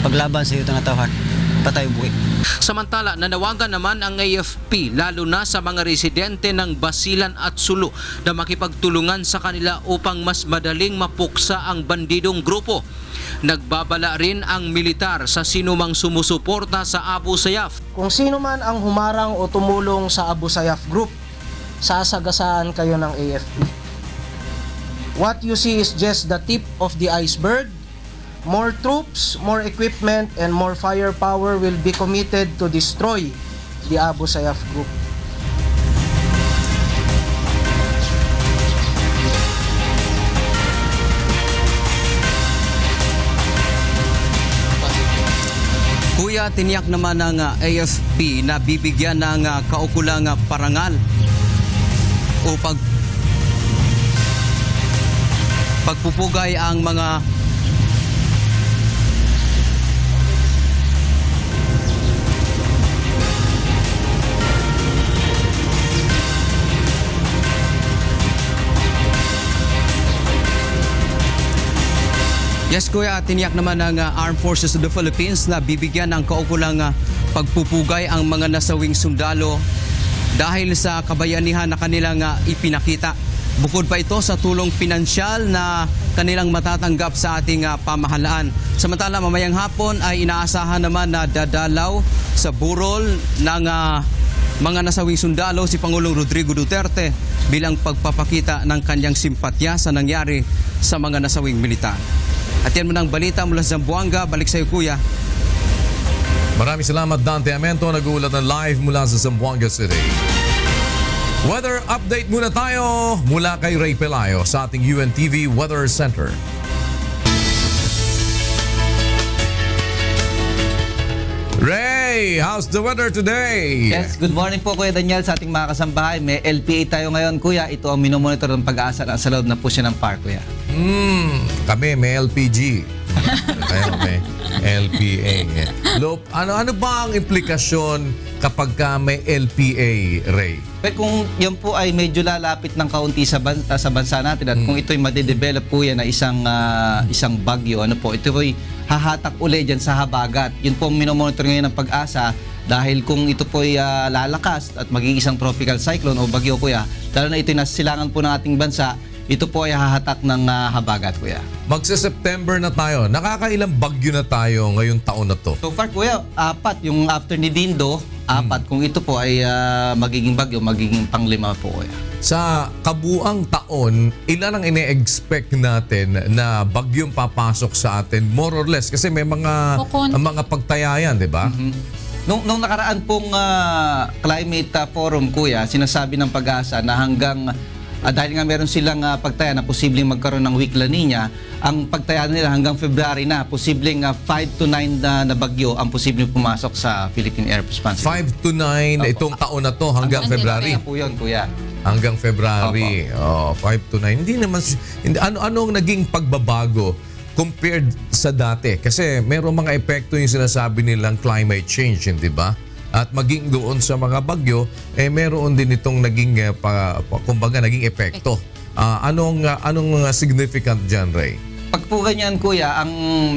paglaban sa iyo nga tawhan. Patay buhay. Samantala, nanawagan naman ang AFP lalo na sa mga residente ng Basilan at Sulu na makipagtulungan sa kanila upang mas madaling mapuksa ang bandidong grupo. Nagbabala rin ang militar sa sinumang sumusuporta sa Abu Sayyaf. Kung sino man ang humarang o tumulong sa Abu Sayyaf Group, sasagasaan kayo ng AFP. What you see is just the tip of the iceberg. More troops, more equipment, and more firepower will be committed to destroy the Abu Sayyaf Group. Kuya, tiniyak naman ng AFP na bibigyan ng kaukulang parangal o pagpupugay ang mga Yes, Kuya, tiniyak naman ng Armed Forces of the Philippines na bibigyan ng kaukulang pagpupugay ang mga nasawing sundalo dahil sa kabayanihan na kanilang ipinakita. Bukod pa ito sa tulong pinansyal na kanilang matatanggap sa ating pamahalaan. Samantala, mamayang hapon ay inaasahan naman na dadalaw sa burol ng mga nasawing sundalo si Pangulong Rodrigo Duterte bilang pagpapakita ng kanyang simpatya sa nangyari sa mga nasawing militar. At yan mo ng balita mula sa Zamboanga. Balik sa iyo, Kuya. Maraming salamat, Dante Amento. Nag-uulat na live mula sa Zamboanga City. Weather update muna tayo mula kay Ray Pelayo sa ating UNTV Weather Center. Ray, how's the weather today? Yes, good morning po Kuya Daniel sa ating mga kasambahay. May LPA tayo ngayon, Kuya. Ito ang minomonitor ng pag-asa na sa loob na po siya ng park, Kuya. Kami may LPG. Ayun, may LPA. Ano ba ang implikasyon kapag may LPA, Ray? Pero kung yan po ay medyo lalapit ng kaunti sa bansa natin at kung ito'y madedevelop po yan na isang bagyo, ito po'y hahatak uli dyan sa habagat. Yun po ang minomonitor ngayon ng pag-asa dahil kung ito po'y lalakas at maging isang tropical cyclone o bagyo, Kuya, lalo na ito'y nasilangan po ng ating bansa, ito po ay hahatak ng habagat, Kuya. Magse-September na tayo. Nakakailang bagyo na tayo ngayong taon na to? So far, Kuya, 4. Yung after ni Dindo, 4. Kung ito po ay magiging bagyo, magiging pang-5 po, Kuya. Sa kabuang taon, ilan ang ine-expect natin na bagyong papasok sa atin? More or less. Kasi may mga pagtayayan, di ba? Nung nakaraan pong climate forum, Kuya, sinasabi ng pag-asa na hanggang dahil nga meron silang pagtaya na posibleng magkaroon ng weak La Nina, ang pagtaya nila hanggang February na, posibleng 5 to 9 na bagyo ang posibleng pumasok sa Philippine Air Force. 5 to 9 itong taon na to hanggang February. Po yun, Kuya. Hanggang February. 5 to 9. Hindi naman, anong naging pagbabago compared sa dati? Kasi merong mga epekto yung sinasabi nilang climate change, hindi ba? At maging doon sa mga bagyo, meron din itong naging, kumbaga, naging epekto. Anong significant dyan, Ray? Pag po ganyan, kuya, ang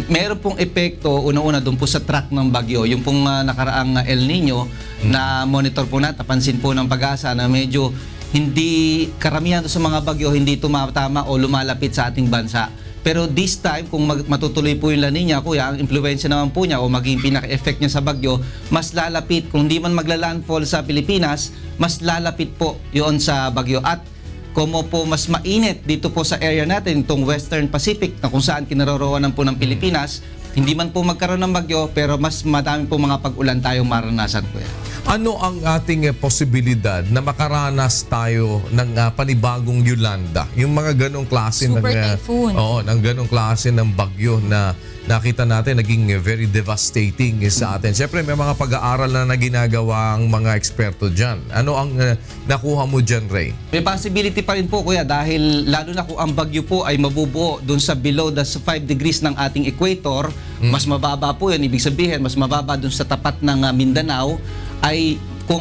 meron pong epekto, una-una doon po sa track ng bagyo, yung pong nakaraang El Nino na monitor po natin, napansin po ng Pag-asa na medyo hindi, karamihan sa mga bagyo, hindi tumatama o lumalapit sa ating bansa. Pero this time, kung matutuloy po yung La Nina, kuya, ang impluwensya naman po niya o maging pinaka-effect niya sa bagyo, mas lalapit, kung di man magla-landfall sa Pilipinas, mas lalapit po yun sa bagyo. At kung po mas mainit dito po sa area natin, itong Western Pacific, na kung saan kinaroroonan po ng Pilipinas, hindi man po magkaroon ng bagyo, pero mas madami po mga pag-ulan tayong maranasan, kuya. Ano ang ating posibilidad na makaranas tayo ng panibagong Yolanda? Yung mga ganong klase Super typhoon. ng ganong klase ng bagyo na nakita natin naging very devastating sa atin. Siyempre may mga pag-aaral na ginagawa ang mga eksperto diyan. Ano ang nakuha mo diyan, Ray? May possibility pa rin po, kuya, dahil lalo na kung ang bagyo po ay mabubuo doon sa below the 5 degrees ng ating equator, mas mababa po yun. Ibig sabihin, mas mababa doon sa tapat ng Mindanao, ay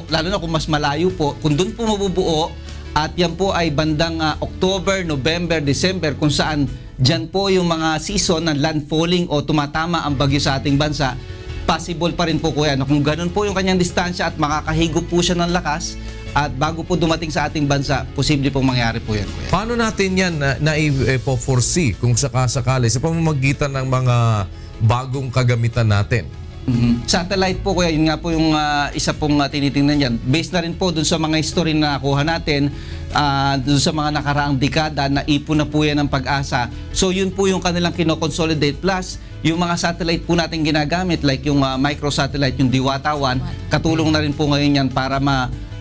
lalo na kung mas malayo po, kung doon po mabubuo, at yan po ay bandang October, November, December, kung saan dyan po yung mga season ng landfalling o tumatama ang bagyo sa ating bansa, possible pa rin po, kuya, na kung ganun po yung kanyang distansya at makakahigop po siya ng lakas, at bago po dumating sa ating bansa, posible pong mangyari po yan, kuya. Paano natin yan na-foresee kung sakasakali sa pamamagitan ng mga bagong kagamitan natin? Satellite po, kuya, yun nga po yung isa pong tinitingnan yan. Based na rin po dun sa mga history na nakuha natin, dun sa mga nakaraang dekada, na ipon na po yan ng Pag-asa. So yun po yung kanilang kinoconsolidate, plus yung mga satellite po natin ginagamit, like yung microsatellite, yung Diwata 1, katulong na rin po ngayon yan para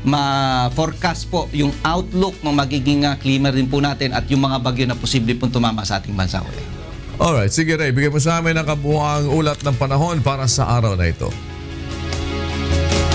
ma-forecast po yung outlook ng magiging klima rin po natin at yung mga bagyo na posible pong tumama sa ating bansa, kuya. Alright, sige Ray, bigyan mo sa amin ang kabuuang ulat ng panahon para sa araw na ito.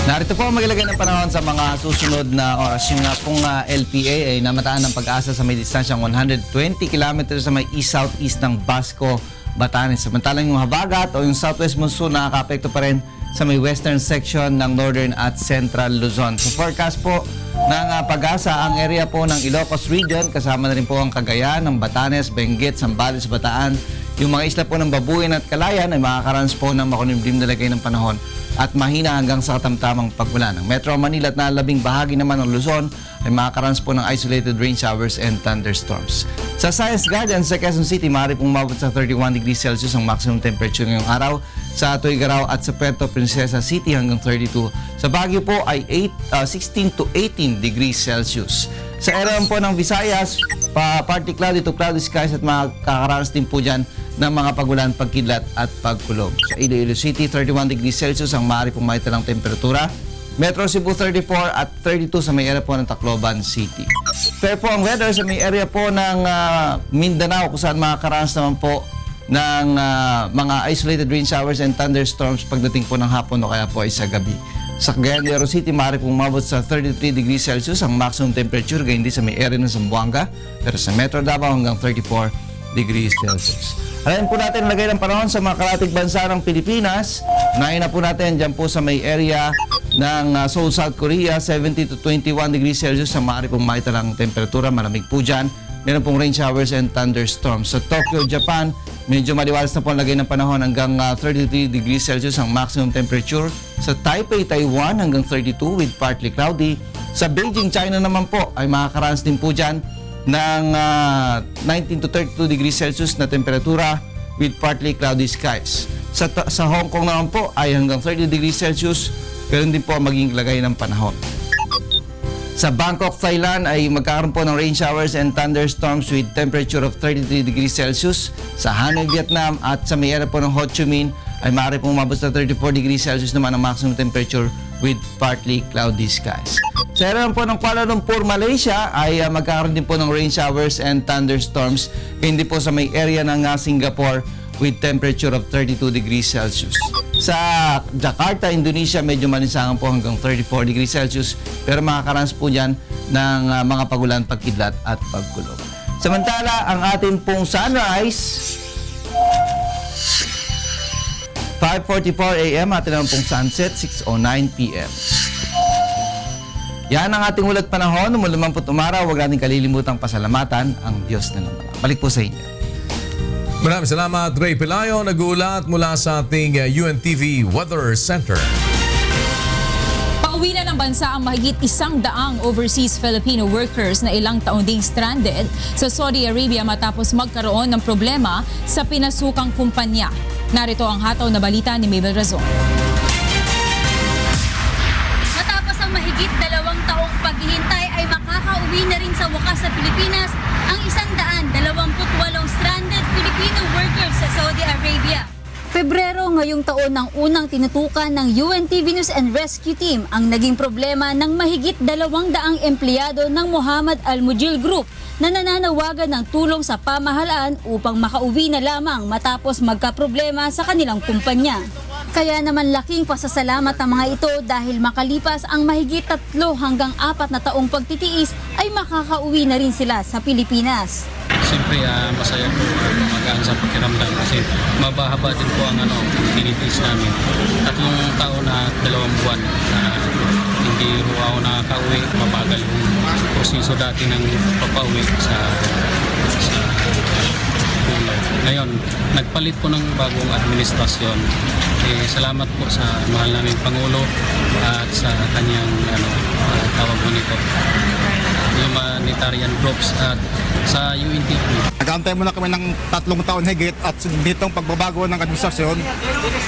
Narito po ang maglagay ng panahon sa mga susunod na oras. Yung pong LPA ay namataan ng Pag-asa sa may distansyang 120 km sa may east-southeast ng Basco, Batanes. Samantalang yung habagat o yung southwest monsoon nakaka-apekto pa rin sa may western section ng northern at central Luzon. So forecast po ng Pag-asa ang area po ng Ilocos Region, kasama na rin po ang Cagayan, ng Batanes, Benguet, Zambales, Bataan. Yung mga isla po ng Babuyan at Calayan ay makakaranas po ng makunimdim na lagay ng panahon at mahina hanggang sa katamtamang pag-ulan. Ang Metro Manila at nalabing bahagi naman ng Luzon ay makakaranas po ng isolated rain showers and thunderstorms. Sa Science Garden sa Quezon City, maaari pong umabot sa 31 degrees Celsius ang maximum temperature ngayong araw. Sa Tuigaraw at sa Puerto Princesa City hanggang 32. Sa Baguio po ay 16 to 18 degrees Celsius. Sa area po ng Visayas, partly cloudy to cloudy skies at makakaranas din po dyan ng mga pagulan, pagkidlat at pagkulog. Sa Iloilo City, 31 degrees Celsius ang maaari pong maitalang temperatura. Metro Cebu 34 at 32 sa may area po ng Tacloban City. Fair po ang weather sa may area po ng Mindanao, kung saan makakaranas naman po ng mga isolated rain showers and thunderstorms pagdating po ng hapon o kaya po ay sa gabi. Sa Cagayan de Oro City, maaari pong umabot sa 33 degrees Celsius ang maximum temperature, gayon din sa may area ng Zamboanga, pero sa Metro Davao hanggang 34 degrees Celsius. Alayin po natin lagay ng panahon sa mga karatig bansa ng Pilipinas. Unahin na po natin dyan po sa may area ng Seoul, South Korea, 70 to 21 degrees Celsius ang maaari pong maitalang temperatura, malamig po dyan. Meron pong rain showers and thunderstorms. Sa Tokyo, Japan, medyo maliwalas na po ang lagay ng panahon hanggang 33 degrees Celsius ang maximum temperature. Sa Taipei, Taiwan hanggang 32 with partly cloudy. Sa Beijing, China naman po ay makakaranas din po dyan ng 19 to 32 degrees Celsius na temperatura with partly cloudy skies. Sa Hong Kong naman po ay hanggang 30 degrees Celsius, pero din po maging lagay ng panahon. Sa Bangkok, Thailand ay magkakaroon po ng rain showers and thunderstorms with temperature of 33 degrees Celsius. Sa Hanoi, Vietnam at sa may area po ng Ho Chi Minh ay maaari pong umabot sa 34 degrees Celsius naman ang maximum temperature with partly cloudy skies. Sa area po ng Kuala Lumpur, Malaysia ay magkakaroon din po ng rain showers and thunderstorms. Hindi po sa may area ng Singapore with temperature of 32 degrees Celsius. Sa Jakarta, Indonesia, medyo malinsangan po hanggang 34 degrees Celsius, pero makakaranas po dyan ng mga pagulan, pagkidlat at pagkulog. Samantala, ang ating pong sunrise, 5:44 a.m. atin naman pong sunset, 6:09 p.m. Yan ang ating ulat panahon. Umulaman po tumaraw, huwag natin kalilimutang pasalamatan ang Diyos na naman. Balik po sa inyo. Maraming salamat, Ray Pelayo, nag-uulat mula sa ating UNTV Weather Center. Pauwi na ng bansa ang mahigit 100 overseas Filipino workers na ilang taon ding stranded sa Saudi Arabia matapos magkaroon ng problema sa pinasukang kumpanya. Narito ang hataw na balita ni Mabel Razon. Matapos ang mahigit 2 taong paghihintay ay makakauwi na rin sa wakas sa Pilipinas ang 128 stranded Filipino workers sa Saudi Arabia. Pebrero ngayong taon ng unang tinutukan ng UNTV News and Rescue Team ang naging problema ng mahigit 200 empleyado ng Muhammad Al Mujil Group na nananawagan ng tulong sa pamahalaan upang makauwi na lamang matapos magkaproblema sa kanilang kumpanya. Kaya naman laking pasasalamat ang mga ito dahil makalipas ang mahigit 3 hanggang 4 na taong pagtitiis ay makakauwi na rin sila sa Pilipinas. Siyempre, masaya po, magaan sa pakiramdam kasi mabahaba din po ang tinitis namin. 3 taon na 2 buwan na hindi po ako nakaka-uwi. Mabagal yung proseso dati ng papauwi sa ngayon, nagpalit po ng bagong administrasyon. Salamat po sa mahal naming Pangulo at sa kanyang tawag mo nito, humanitarian groups at sa UNTV. Nag-aantay muna kami ng 3 taon higit at ditong pagbabago ng administrasyon,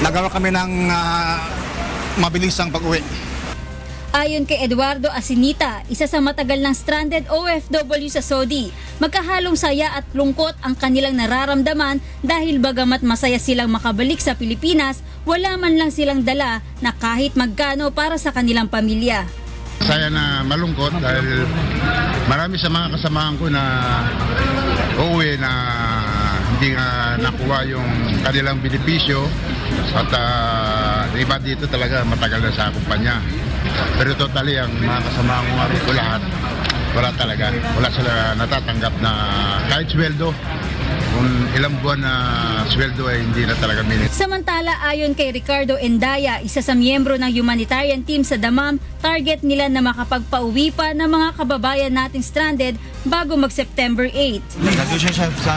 nagawa kami ng mabilisang pag-uwi. Ayon kay Eduardo Asinita, isa sa matagal ng stranded OFW sa Saudi, magkahalong saya at lungkot ang kanilang nararamdaman dahil bagamat masaya silang makabalik sa Pilipinas, wala man lang silang dala na kahit magkano para sa kanilang pamilya. Saya na malungkot dahil marami sa mga kasamahan ko na uuwi na hindi nakuha yung kanilang benepisyo at iba dito talaga matagal na sa kumpanya. Pero totally ang mga kasamahan ko nga rito lahat, wala talaga. Wala sila natatanggap na kahit sweldo. Kung ilang buwan na sweldo ay hindi na talaga minit. Samantala, ayon kay Ricardo Endaya, isa sa miyembro ng humanitarian team sa Damam, target nila na makapagpauwi pa ng mga kababayan nating stranded bago mag-September 8. Nandun siya sa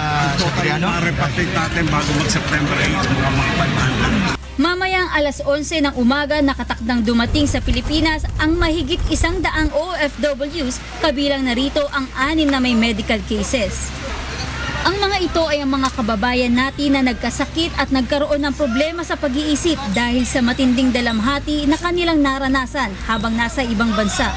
Koreano? Repatriate natin bago mag-September 8 mga Mamayang alas 11 ng umaga nakatakdang dumating sa Pilipinas ang mahigit 100 OFWs, kabilang narito ang 6 na may medical cases. Ang mga ito ay ang mga kababayan natin na nagkasakit at nagkaroon ng problema sa pag-iisip dahil sa matinding dalamhati na kanilang naranasan habang nasa ibang bansa.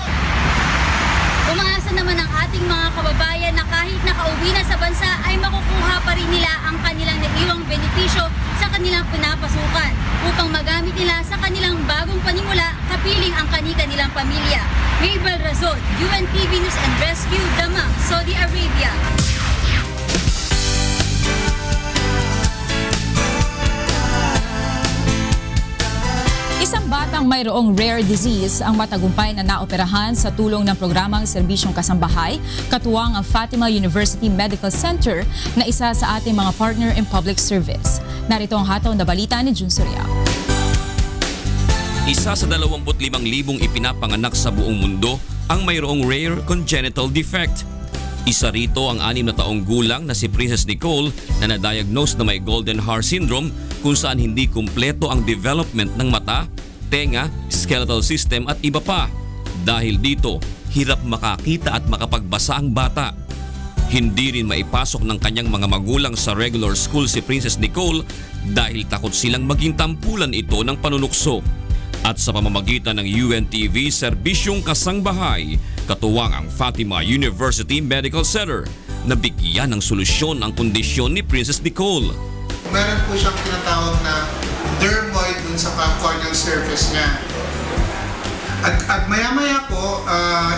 Umaasa naman ang ating mga kababayan na kahit nakauwi na sa bansa ay makukuha pa rin nila ang kanilang naiwang benepisyo sa kanilang pinapasukan upang magamit nila sa kanilang bagong panimula kapiling ang kanilang pamilya. Mabel Razon, UNTV News and Rescue, Damam, Saudi Arabia. Isang batang mayroong rare disease ang matagumpay na naoperahan sa tulong ng programang Serbisyong Kasambahay, katuwang ang Fatima University Medical Center na isa sa ating mga partner in public service. Narito ang hataw na balita ni Jun Surya. Isa sa 25,000 ipinapanganak sa buong mundo ang mayroong rare congenital defect. Isa rito ang 6 na taong gulang na si Princess Nicole na na-diagnose na may Golden Hair Syndrome kung saan hindi kumpleto ang development ng mata, tenga, skeletal system at iba pa. Dahil dito, hirap makakita at makapagbasa ang bata. Hindi rin maipasok ng kanyang mga magulang sa regular school si Princess Nicole dahil takot silang maging tampulan ito ng panunukso. At sa pamamagitan ng UNTV Serbisyong Kasangbahay, katuwang ang Fatima University Medical Center, nabigyan ng solusyon ang kondisyon ni Princess Nicole. Meron po siyang tinatawag na dermoid dun sa corneal surface niya. At maya-maya po,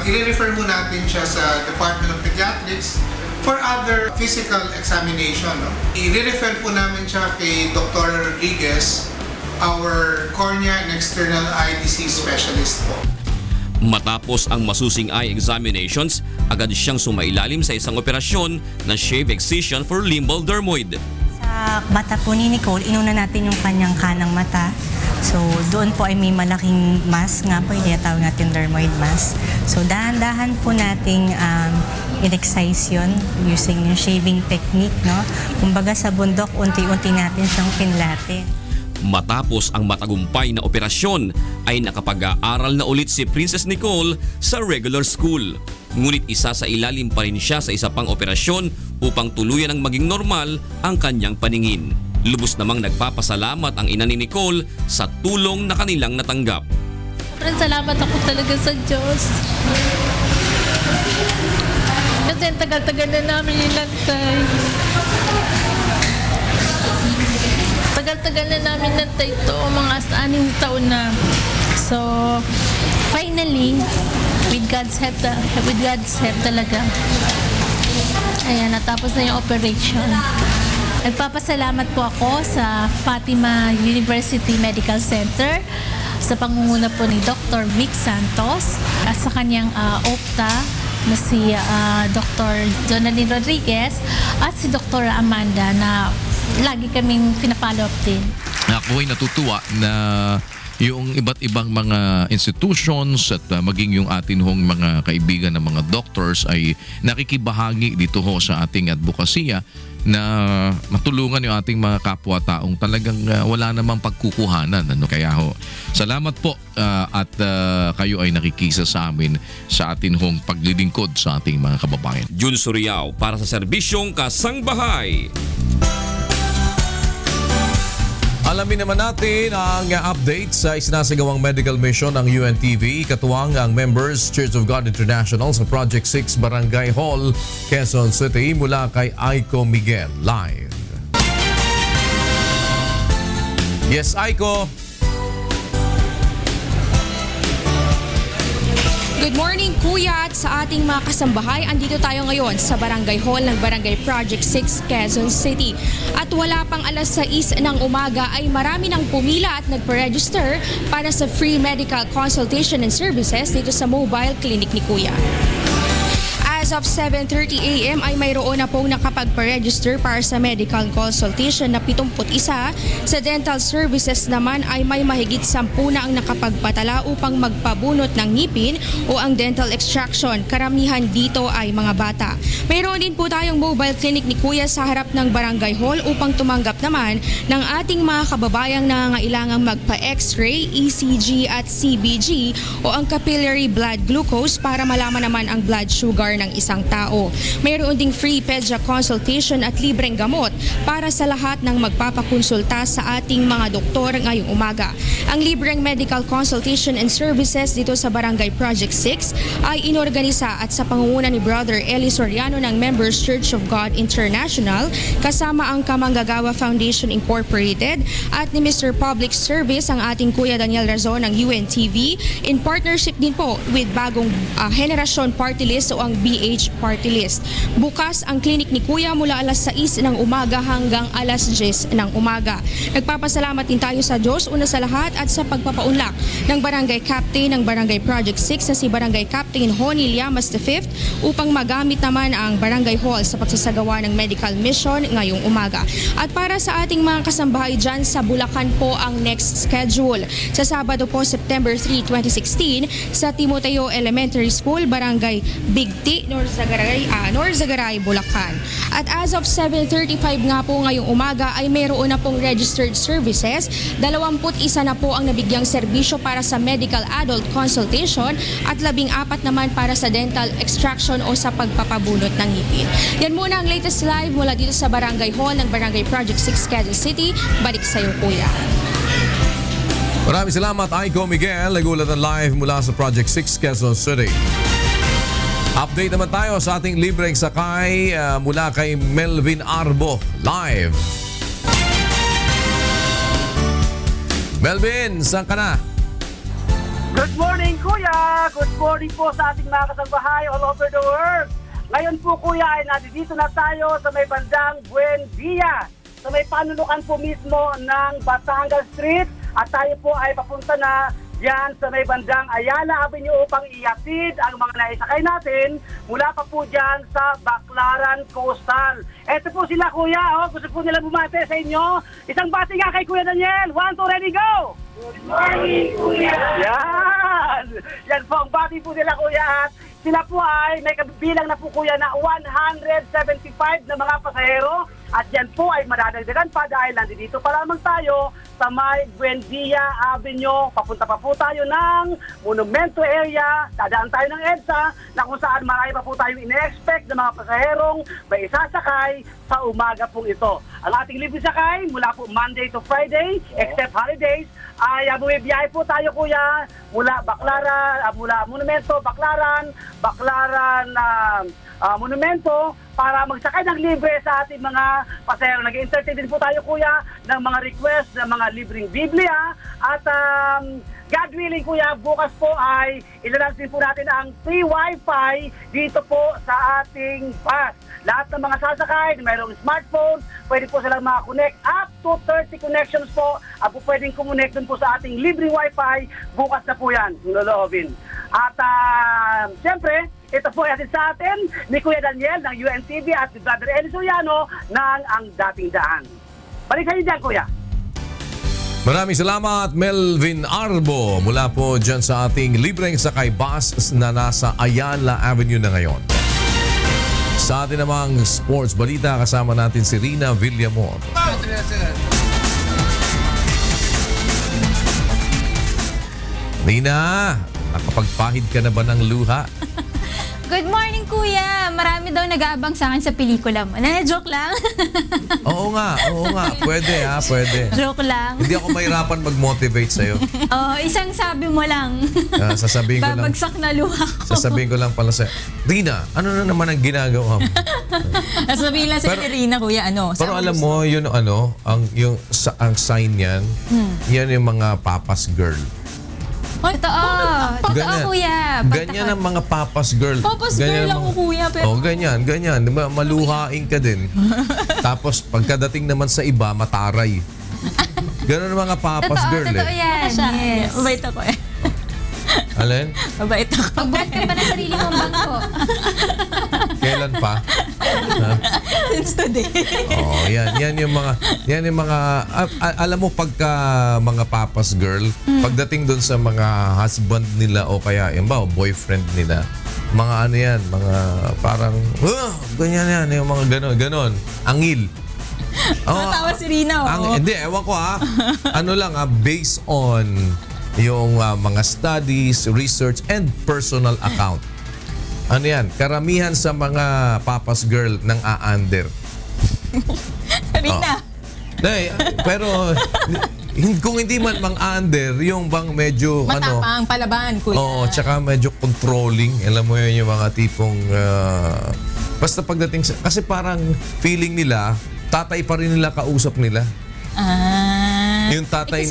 i-refer mo natin siya sa Department of Pediatrics for other physical examination. No? I-refer po namin siya kay Dr. Rodriguez, our cornea and external eye disease specialist po. Matapos ang masusing eye examinations, agad siyang sumailalim sa isang operasyon na shave excision for limbal dermoid. Sa mata po ni Nicole, inuna natin yung kanyang kanang mata. So doon po ay may malaking mass nga po, yung tinatawag natin dermoid mass. So dahan-dahan po nating in-excise yun using yung shaving technique, no? Kumbaga sa bundok, unti-unti natin siyang kinlatin. Matapos ang matagumpay na operasyon ay nakapag-aaral na ulit si Princess Nicole sa regular school. Ngunit isa sa ilalim pa rin siya sa isa pang operasyon upang tuluyan ang maging normal ang kanyang paningin. Lubos namang nagpapasalamat ang ina ni Nicole sa tulong na kanilang natanggap. Sobrang salamat ako talaga sa Diyos. Kasi ang tagal-tagal na namin inantay. Tagal-tagal na namin nantay ito, mga 6 taon na. So, finally, with God's help talaga, ayan, natapos na yung operation. Nagpapasalamat po ako sa Fatima University Medical Center sa pangunguna po ni Dr. Vic Santos at sa kanyang OPTA na si Dr. Jonalyn Rodriguez at si Dr. Amanda na lagi kaming pina-follow up din. Ako ay natutuwa na yung iba't ibang mga institutions at maging yung atin hong mga kaibigan ng mga doctors ay nakikibahagi dito ho sa ating advokasya na matulungan yung ating mga kapwa-taong talagang wala namang pagkukuhanan. Kaya ho, salamat po at kayo ay nakikisa sa amin sa atin hong paglilingkod sa ating mga kababayan. Jun Suriao para sa Serbisyong Kasangbahay. Alamin naman natin ang update sa isinasagawang medical mission ng UNTV. Katuwang ang Members Church of God International sa Project 6 Barangay Hall, Quezon City mula kay Aiko Miguel. Live. Yes, Aiko. Good morning, Kuya, at sa ating mga kasambahay. Andito tayo ngayon sa Barangay Hall ng Barangay Project 6, Quezon City. At wala pang alas 6 ng umaga ay marami nang pumila at nagpa-register para sa free medical consultation and services dito sa mobile clinic ni Kuya. As of 7:30 a.m. ay mayroon na pong nakapagpa-register para sa medical consultation na 71. Sa dental services naman ay may mahigit 10 na ang nakapagpatala upang magpabunot ng ngipin o ang dental extraction. Karamihan dito ay mga bata. Mayroon din po tayong mobile clinic ni Kuya sa harap ng Barangay Hall upang tumanggap naman ng ating mga kababayang nangangailangang magpa-X-ray, ECG at CBG o ang capillary blood glucose para malaman naman ang blood sugar ng isang tao. Mayroon ding free pedia consultation at libreng gamot para sa lahat ng magpapakonsulta sa ating mga doktor ngayong umaga. Ang libreng medical consultation and services dito sa Barangay Project 6 ay inorganisa at sa pangunguna ni Brother Eli Soriano ng Members Church of God International kasama ang Kamanggagawa Foundation Incorporated at ni Mr. Public Service ang ating Kuya Daniel Razon ng UNTV in partnership din po with bagong Henerasyon Party List o ang BH Party List. Bukas ang clinic ni Kuya mula alas 6 ng umaga hanggang alas 10 ng umaga. Nagpapasalamat din tayo sa Diyos una sa lahat at sa pagpapaunlak ng Barangay Captain ng Barangay Project 6 na si Barangay Captain Honey Llamas V upang magamit naman ang Barangay Hall sa pagsasagawa ng medical mission ngayong umaga. At para sa ating mga kasambahay dyan sa Bulacan po ang next schedule. Sa Sabado po, September 3, 2016 sa Timoteo Elementary School, Barangay Bigti, Norzagaray, Bulacan. At as of 7:35 nga po ngayong umaga ay mayroon na pong registered services. 21 na po ang nabigyang serbisyo para sa medical adult consultation at 14 naman para sa dental extraction o sa pagpapabunot ng ngipin. Yan muna ang latest live mula dito sa Barangay Hall ng Barangay Project 6, Quezon City. Balik sa iyo, Kuya. Maraming salamat, Aiko Miguel. Nagulatan live mula sa Project 6, Quezon City. Update naman tayo sa ating libreng sakay mula kay Melvin Arbo. Live. Melvin, saan ka na? Good morning, Kuya! Good morning po sa ating mga kasambahay all over the world. Ngayon po, Kuya, ay nandito na tayo sa may bandang Buendia, sa may panunukan po mismo ng Batangas Street. At tayo po ay papunta na diyan sa may bandang Ayala Avenue upang ihatid ang mga naisakay natin mula pa po diyan sa Baclaran Coastal. Ito po sila, Kuya. Gusto po nila bumate sa inyo. Isang bati nga kay Kuya Daniel. 1, 2, ready, go! Morning, Kuya! Yan po ang bati po nila, Kuya. At sila po ay may kabilang na po, Kuya, na 175 na mga pasahero. At yan po ay madadagdagan pa dahil nandito pa lamang tayo sa may Buendia Avenue. Papunta pa po tayo ng Monumento area. Dadaan tayo ng EDSA na kung saan marami pa po tayong ine-expect na mga pasaherong may isasakay sa umaga pong ito. Ang ating libre sakay mula po Monday to Friday, except holidays, ay bumibiyahe po tayo, Kuya, mula Baclaran, mula Monumento, Baclaran, Monumento, para magsakay ng libre sa ating mga pasahero. Nag-entertain din po tayo, Kuya, ng mga request ng mga libreng Biblia. At God willing, Kuya, bukas po ay ilalagay din po natin ang free wifi dito po sa ating bus. Lahat ng mga sasakay, mayroong smartphone, pwede po silang makakonect. Up to 30 connections po, po pwedeng kumonect dun po sa ating libreng wifi. Bukas na po yan, niloloobin. At siyempre, ito po ay sa atin ni Kuya Daniel ng UNTV at si Brother Eli Soriano ng Ang Dating Daan. Balik kayo dyan, Kuya. Maraming salamat, Melvin Arbo, mula po dyan sa ating libreng sakay bus na nasa Ayala Avenue na ngayon. Sa atin namang sports balita, kasama natin si Rina Villamor. Rina, nakapagpahid ka na ba ng luha? Good morning, Kuya! Marami daw nag-aabang sa akin sa pelikula mo. Joke lang. Oo nga. Pwede pwede. Joke lang. Hindi ako mahirapan mag-motivate sa'yo. Isang sabi mo lang. Sasabihin ko lang. Babagsak na luha ko. Sasabihin ko lang pala sa'yo, Rina, ano na naman ang ginagawa mo? Sabihin lang sa Rina, Kuya, Pero alam mo, yun ang sign yan, yan yung mga papas girl. Totoo, Kuya. Ganyan ang mga papas girl. Papas girl lang, Kuya. Pero... ganyan. Diba, maluhain ka din. Tapos pagkadating naman sa iba, mataray. Ganon ang mga papas girl. Totoo yan. Yes. Mabait ako eh. Alin? Mabait ako. Pagbuhat ka pa ng sarili mong bangko. Kailan pa? Since today. Yan yung mga alam mo pagka mga papas girl, pagdating doon sa mga husband nila o kaya boyfriend nila, mga ano yan, mga parang ganyan yan, yung mga ganon, angil. Matawa si Rina. Hindi, ewan ko based on yung mga studies, research, and personal account. Ano yan? Karamihan sa mga papas girl ng a-under. Rina. Pero kung hindi man mang-under, yung bang medyo matapang, palaban, Kuya. Tsaka medyo controlling. Alam mo yun, yung mga tipong basta pagdating kasi parang feeling nila, tatay pa rin nila kausap nila. Yung tatay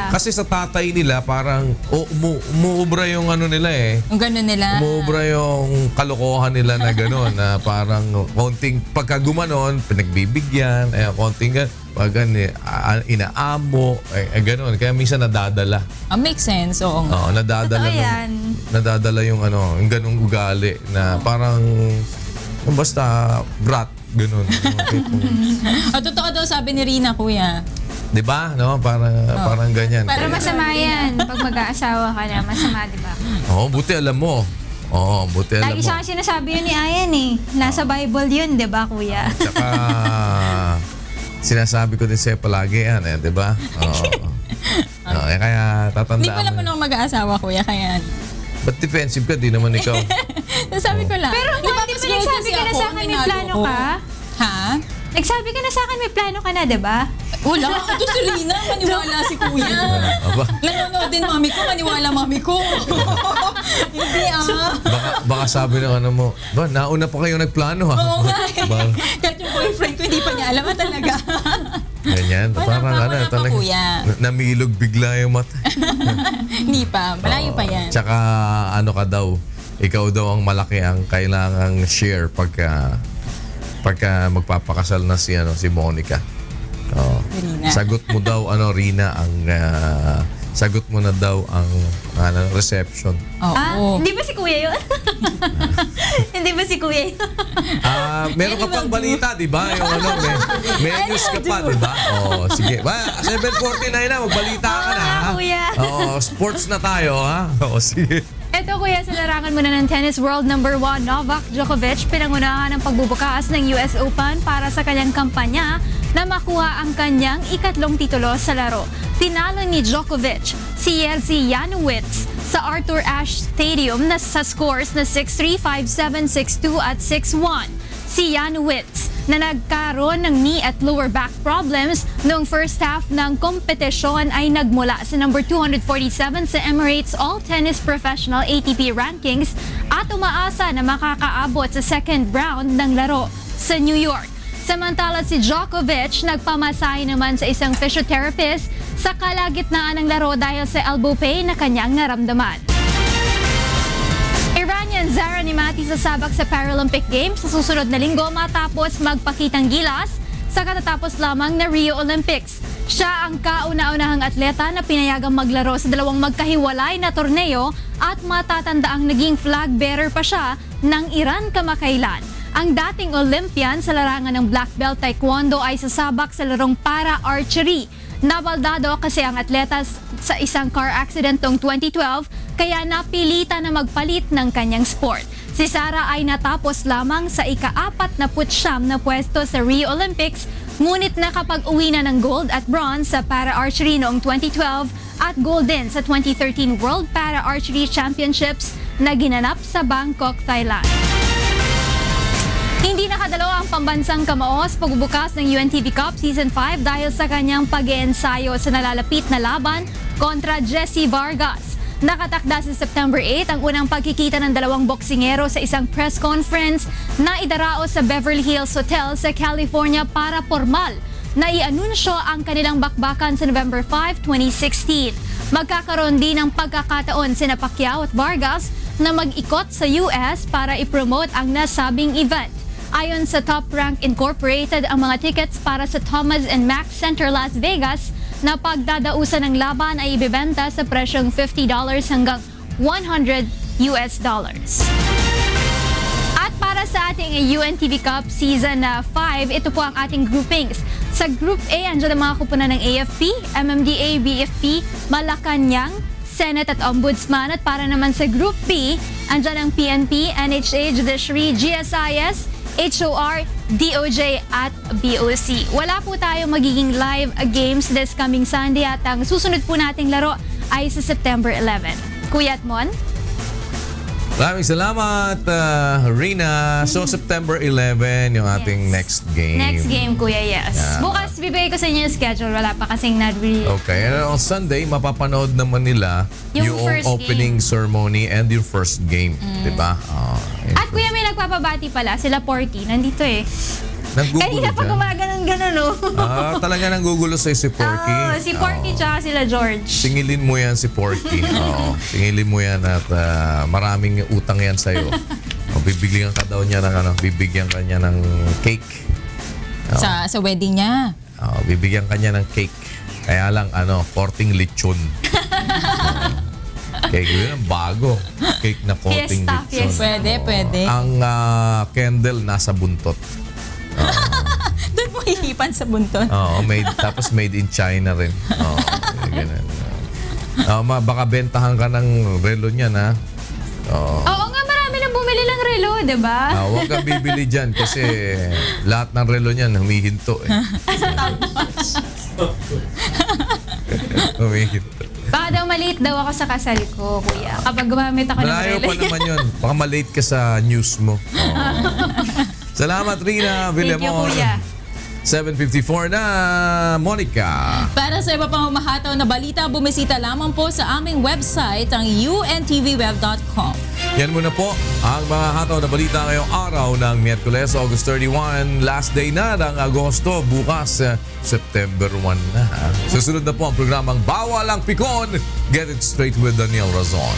kasi sa tatay nila parang umuubra yung nila eh. Yung gano'n nila. Umuubra yung kalokohan nila na gano'n na parang konting pagka gumanon, pinagbibigyan, konting pag inaamo, gano'n. Kaya minsan nadadala. Makes sense, oo. Oo, nadadala yung yung ganung ugali na parang basta brat. Ganun. Totoo daw sabi ni Rina, Kuya. Di ba? No? Parang ganyan. Para masama yan. Pag mag-aasawa ka na, masama, di ba? Buti alam mo. Buti alam mo. Lagi sa akin sinasabi yun ni Ayan eh. Nasa Bible yun, di ba, Kuya? Tsaka, sinasabi ko din sa'yo palagi yan, di ba? Kaya tatandaan. Hindi pala po nung mag-aasawa, Kuya, kaya... Ba't defensive ka? Di naman ikaw. Sabi ko lang. Pero di ba nagsabi ka na sa akin may plano ka? Ha? Nagsabi ka na sa akin may plano ka na, di ba? Wala. Ito si Rina. Maniwala si Kuya. Nanonood din mami ko. Maniwala mami ko. Hindi Baka sabi ng mo, nauna pa kayo nagplano ha? Oo nga Kahit yung boyfriend ko, hindi pa niya alam talaga. Ganyan. Parang namilog bigla yung mata. Hindi pa. Malayo pa yan. Tsaka ka daw, ikaw daw ang malaki ang kailangang share pagka magpapakasal na si Monica. Sagot mo daw Rina ang sagot mo na daw ang reception. Hindi ba si Kuya yun? Hindi ba si Kuya yun? Meron ka pang balita, di ba? Yung may news ka pa, di ba? Sige. 7:49 na, magbalita ka na, ha? Kuya. Sports na tayo, ha? Sige. Ito kuya, sa larangan muna ng tennis world number 1, Novak Djokovic, pinangunahan ng pagbubukas ng US Open para sa kanyang kampanya na makuha ang kanyang ikatlong titulo sa laro. Tinalo ni Djokovic si Jerzy Janowicz sa Arthur Ashe Stadium sa scores na 6-3, 5-7, 6-2 at 6-1. Si Janowicz na nagkaroon ng knee at lower back problems noong first half ng kompetisyon ay nagmula sa number 247 sa Emirates All Tennis Professional ATP rankings at umaasa na makakaabot sa second round ng laro sa New York. Samantala si Djokovic nagpamasahe naman sa isang physiotherapist sa kalagitnaan ng laro dahil sa elbow pain na kanyang naramdaman. Iranian Zara Nemati sasabak sa Paralympic Games sa susunod na linggo matapos magpakitang gilas sa katatapos lamang na Rio Olympics. Siya ang kauna-unahang atleta na pinayagang maglaro sa dalawang magkahiwalay na torneo at matatandaang naging flag bearer pa siya ng Iran kamakailan. Ang dating Olympian sa larangan ng black belt taekwondo ay sasabak sa larong para-archery. Nabaldado kasi ang atleta sa isang car accident noong 2012 kaya napilitan na magpalit ng kanyang sport. Si Sara ay natapos lamang sa ika-49 na pwesto sa Rio Olympics, ngunit nakapag-uwi na ng gold at bronze sa para-archery noong 2012 at gold din sa 2013 World Para-Archery Championships na ginanap sa Bangkok, Thailand. Hindi nakadalaw ang pambansang kamaos pagbubukas ng UNTV Cup Season 5 dahil sa kanyang pag-iensayo sa nalalapit na laban kontra Jesse Vargas. Nakatakda sa September 8 ang unang pagkikita ng dalawang boksingero sa isang press conference na idarao sa Beverly Hills Hotel sa California para formal na i-anunsyo ang kanilang bakbakan sa November 5, 2016. Magkakaroon din ng pagkakataon sina Pacquiao at Vargas na mag-ikot sa US para i-promote ang nasabing event. Ayon sa Top Rank Incorporated, ang mga tickets para sa Thomas and Mack Center Las Vegas na pagdadausan ng laban ay ibebenta sa presyong $50 hanggang $100. At para sa ating UNTV Cup Season 5, ito po ang ating groupings. Sa Group A, andyan ang mga kupunan ng AFP, MMDA, BFP, Malacanang, Senate at Ombudsman. At para naman sa Group B, andyan ang PNP, NHA, Judiciary, GSIS, HOR, DOJ at BOC. Wala po tayong magiging live games this coming Sunday at ang susunod po nating laro ay sa September 11. Kuya Atmon? Maraming salamat, Rina. So, September 11, yung ating next game. Next game, Kuya, yes. Yeah. Bukas, bibigay ko sa inyo yung schedule. Wala pa kasing not-really. Okay. And on Sunday, mapapanood naman nila yung first opening ceremony and yung first game. Diba? At Kuya, may nagpapabati pala. Sila Porky. Nandito eh. Nanggugulo Kanina pa dyan. gumaganon-ganon, no? Talaga nanggugulo sa'yo si Porky. Si Porky tsaka sila George. Singilin mo yan si Porky. Singilin mo yan at maraming utang yan sa'yo. Bibigyan ka daw niya ng bibigyan ka niya ng cake. Sa wedding niya. Bibigyan ka niya ng cake. Kaya lang, korting lechon. Cake yun, bago. Cake na korting lechon. Pwede. Ang candle nasa buntot. Doon mo hihipan sa buntot. Tapos made in China rin. Ganun. Baka bentahan ka ng relo niyan, ha? Oo nga, marami nang bumili ng relo, di ba? Huwag kang bibili dyan kasi lahat ng relo niyan humihinto. Humihinto. Baka daw maliit daw ako sa kasal ko, Kuya. Kapag gumamit ako ng Malayo relo. pa naman yun. Baka malate ka sa news mo. Salamat, Rina Villamor. Thank you, Kuya. 7:54 na, Monica. Para sa iba pang humahataw na balita, bumisita lamang po sa aming website, ang untvweb.com. Yan muna po ang mga hataw na balita ngayong araw ng Miyerkules, August 31. Last day na ng Agosto. Bukas, September 1 na. Susunod na po ang programang Bawal ang Pikon. Get it straight with Daniel Razon.